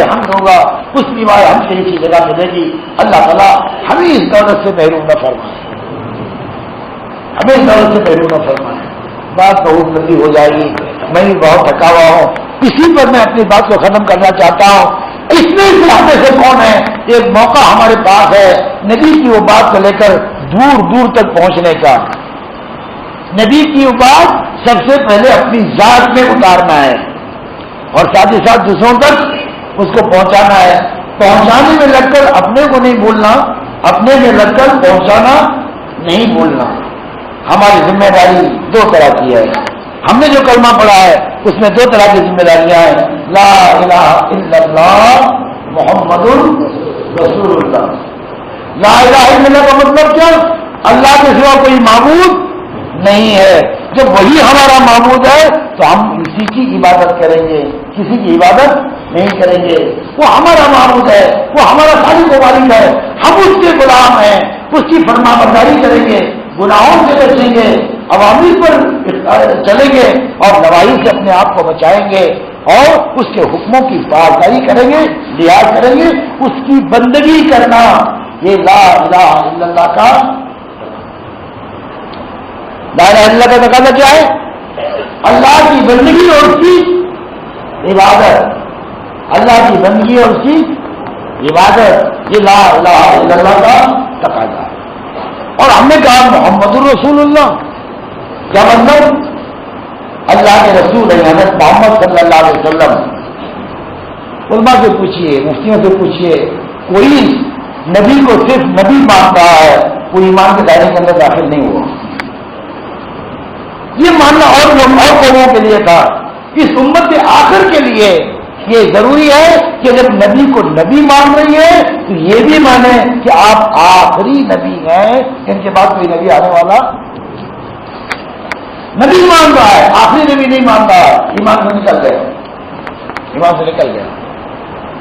حمد ہوگا. اس لیوائے حمد سے کی جگہ ملے گی. اللہ تعالیٰ ہمیں اس دولت سے محروم نہ فرمائے, ہمیں اس دولت سے محروم نہ فرمائے. بات بہت لمبی ہو جائے گی, میں بھی بہت تھکا ہوا ہوں. اسی پر میں اپنی بات کو ختم کرنا چاہتا ہوں. اس میں ہمیں سے کون ہے؟ ایک موقع ہمارے پاس ہے نبی کی وہ بات کو لے کر دور دور تک پہنچنے کا. نبی کی وہ بات سب سے پہلے اپنی ذات میں اتارنا ہے اور ساتھ ہی ساتھ دوسروں تک اس کو پہنچانا ہے. پہنچانے میں لگ کر اپنے کو نہیں بھولنا, اپنے میں لگ کر پہنچانا نہیں بھولنا. ہماری ذمہ داری دو طرح کی ہے. ہم نے جو کلمہ پڑھا ہے اس میں دو طرح کی ذمہ داریاں ہیں. لا الہ الا اللہ محمد رسول اللہ. لا الہ الا اللہ کا مطلب کیا؟ اللہ کے سوا کوئی معبود نہیں ہے. جب وہی ہمارا معبود ہے تو ہم اسی کی عبادت کریں گے, کسی کی عبادت نہیں کریں گے. وہ ہمارا معبود ہے, وہ ہمارا خالق و مالک ہے, ہم اس کے غلام ہیں, اس کی فرما برداری کریں گے, گناہوں سے بچیں گے, عوامل پر چلیں گے اور نواحی سے اپنے آپ کو بچائیں گے اور اس کے حکموں کی پاسداری کریں گے, لحاظ کریں گے. اس کی بندگی کرنا یہ لا الہ الا اللہ کا لا الہ الا اللہ کا تقاضا کیا ہے؟ اللہ کی بندگی اور اس کی عبادت. اللہ کی بندگی اور اس کی عبادت یہ لا الہ الا اللہ کا تقاضا ہے. اور ہم نے کہا محمد الرسول اللہ, کیا مطلب؟ اللہ کے رسول ہے حضرت محمد صلی اللہ علیہ وسلم. علماء سے پوچھیے, مفتیوں سے پوچھیے, کوئی نبی کو صرف نبی مان رہا ہے، وہ ایمان کے دائرے کے اندر داخل نہیں ہوا۔ یہ ماننا اور قوموں کے لیے تھا، اس امت آخر کے لیے یہ ضروری ہے کہ جب نبی کو نبی مان رہی ہے تو یہ بھی مانے کہ آپ آخری نبی ہیں، ان کے بعد کوئی نبی آنے والا نبی مان رہا ہے، آخری نبی نہیں مان رہا، ایمان سے نکل گیا، ایمان سے نکل گیا۔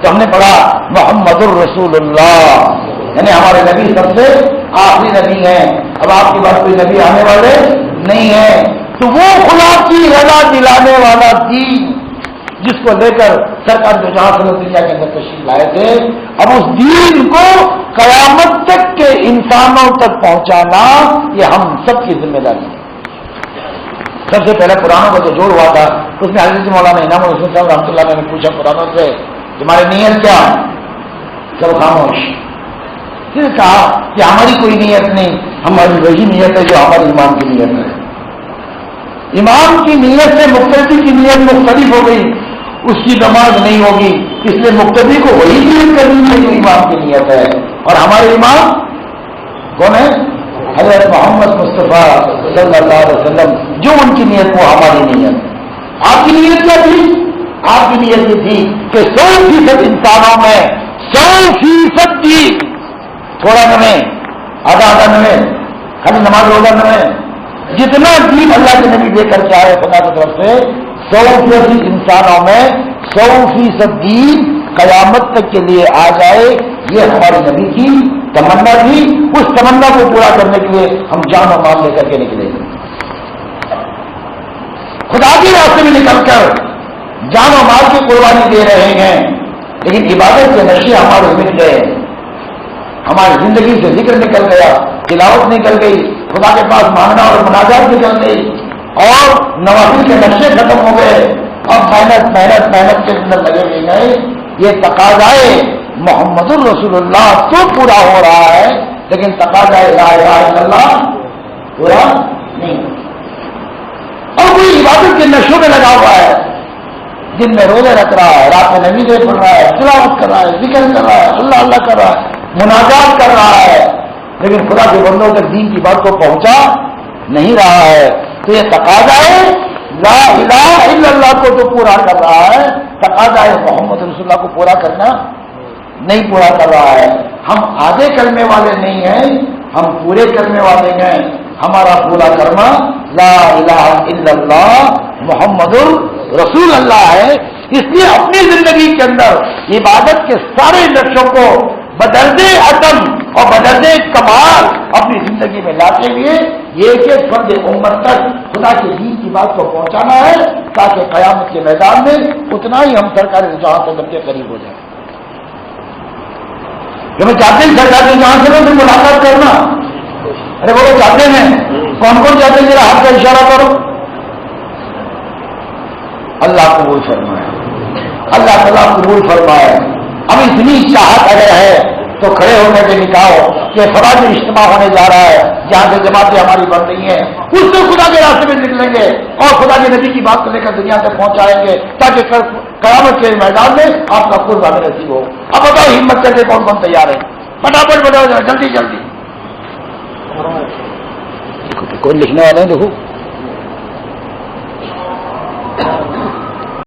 تو ہم نے پڑھا محمد الرسول اللہ، یعنی ہمارے نبی سب سے آخری نبی ہیں، اب آپ کے بعد کوئی نبی آنے والے نہیں ہیں۔ تو وہ خدا کی رضا دلانے والا دین جس کو لے کر سرکار جو جہاں سے دنیا کے اندر تشریف لائے تھے، اب اس دین کو قیامت تک کے انسانوں تک پہنچانا یہ ہم سب کی ذمہ داری ہے۔ سب سے پہلے قرآن کا جو جوڑ ہوا تھا اس میں حضرت مولانا انعام الحسن صاحب رحمۃ اللہ نے پوچھا قرآن سے تمہاری نیت کیا؟ سب خاموش۔ پھر کہا کہ ہماری کوئی نیت نہیں، ہماری وہی نیت ہے جو ہماری ایمان کی نیت ہے۔ امام کی نیت سے مقتدی کی نیت مختلف ہو گئی، اس کی نماز نہیں ہوگی، اس لیے مقتدی کو وہی نیت کرنی ہے جو امام کی نیت ہے۔ اور ہمارے امام کون ہے؟ حضرت محمد مصطفیٰ صلی اللہ علیہ وسلم، جو ان کی نیت وہ ہماری نیت۔ آپ کی نیت کیا تھی؟ آپ کی نیت یہ تھی کہ 100% انسانوں میں 100% دین، تھوڑا نہ آدھا نہ خالی نماز روزہ نہ، جتنا دین اللہ کے نبی دے کر کے آئے خدا کی طرف سے 100% انسانوں میں 100% دین قیامت تک کے لیے آ جائے، یہ ہمارے نبی کی تمنا تھی۔ اس تمنا کو پورا کرنے کے لیے ہم جان و مال لے کر کے نکلے گے، خدا کے راستے میں نکل کر جان و مال کی قربانی دے رہے ہیں، لیکن عبادت کے نشے ہمارے مٹ گئے، ہماری زندگی سے ذکر نکل گیا، تلاوت نکل گئی، خدا کے پاس مانگنا اور مناجات نکل گئی، اور نوافل کے نقشے ختم ہو گئے، اب محنت کے اندر لگے ہوئے گئے۔ یہ تقاضائے محمد الرسول اللہ تو پورا ہو رہا ہے، لیکن تقاضائے لا الہ الا اللہ پورا نہیں۔ اور کوئی عبادت کے نشوں میں لگا ہوا ہے، دن میں روزے رکھ رہا ہے، رات میں نمازیں پڑھ رہا ہے، تلاوت کر رہا ہے، ذکر کر رہا ہے، اللہ اللہ کر رہا ہے، مناجات کر رہا ہے، لیکن خدا کے بندوں تک دین کی بات کو پہنچا نہیں رہا ہے۔ تو یہ تقاضا ہے لا الہ الا اللہ کو تو پورا کر رہا ہے، تقاضا ہے محمد رسول اللہ کو پورا کرنا نہیں پورا کر رہا ہے۔ ہم آدھے کرنے والے نہیں ہیں، ہم پورے کرنے والے ہیں۔ ہمارا پورا کرنا لا الہ الا اللہ محمد رسول اللہ ہے۔ اس لیے اپنی زندگی کے اندر عبادت کے سارے نقشوں کو بدرد عدم اور بدرد کمال اپنی زندگی میں لاتے ہوئے یہ کہ فرد امت تک خدا کے دین کی بات کو پہنچانا ہے، تاکہ قیامت کے میدان میں اتنا ہی ہم سرکار جہاں تک کے قریب ہو جائیں۔ جو میں چاہتے ہیں سرکار جہاں سے ملاقات کرنا، ارے وہ چاہتے ہیں، کون کون چاہتے ہیں؟ میرا ہاتھ کا اشارہ کرو۔ اللہ قبول فرمائے، اللہ تعالیٰ قبول فرمائے۔ اب اتنی چاہت اگر ہے تو کھڑے ہونے کے نکاح کہ فلاں میں اجتماع ہونے جا رہا ہے جہاں سے جماعتیں ہماری بڑھ رہی ہیں، اس سے خدا کے راستے میں نکلیں گے اور خدا کے نبی کی بات کو لے کر دنیا تک پہنچائیں گے، تاکہ قیامت کے میدان میں آپ کا قرب ہمیں نصیب ہو۔ اب بتاؤ ہمت کر کے کون کون تیار ہے؟ پٹافٹ بتاؤ، جلدی جلدی۔ کوئی لکھنے والے ہیں دیکھو۔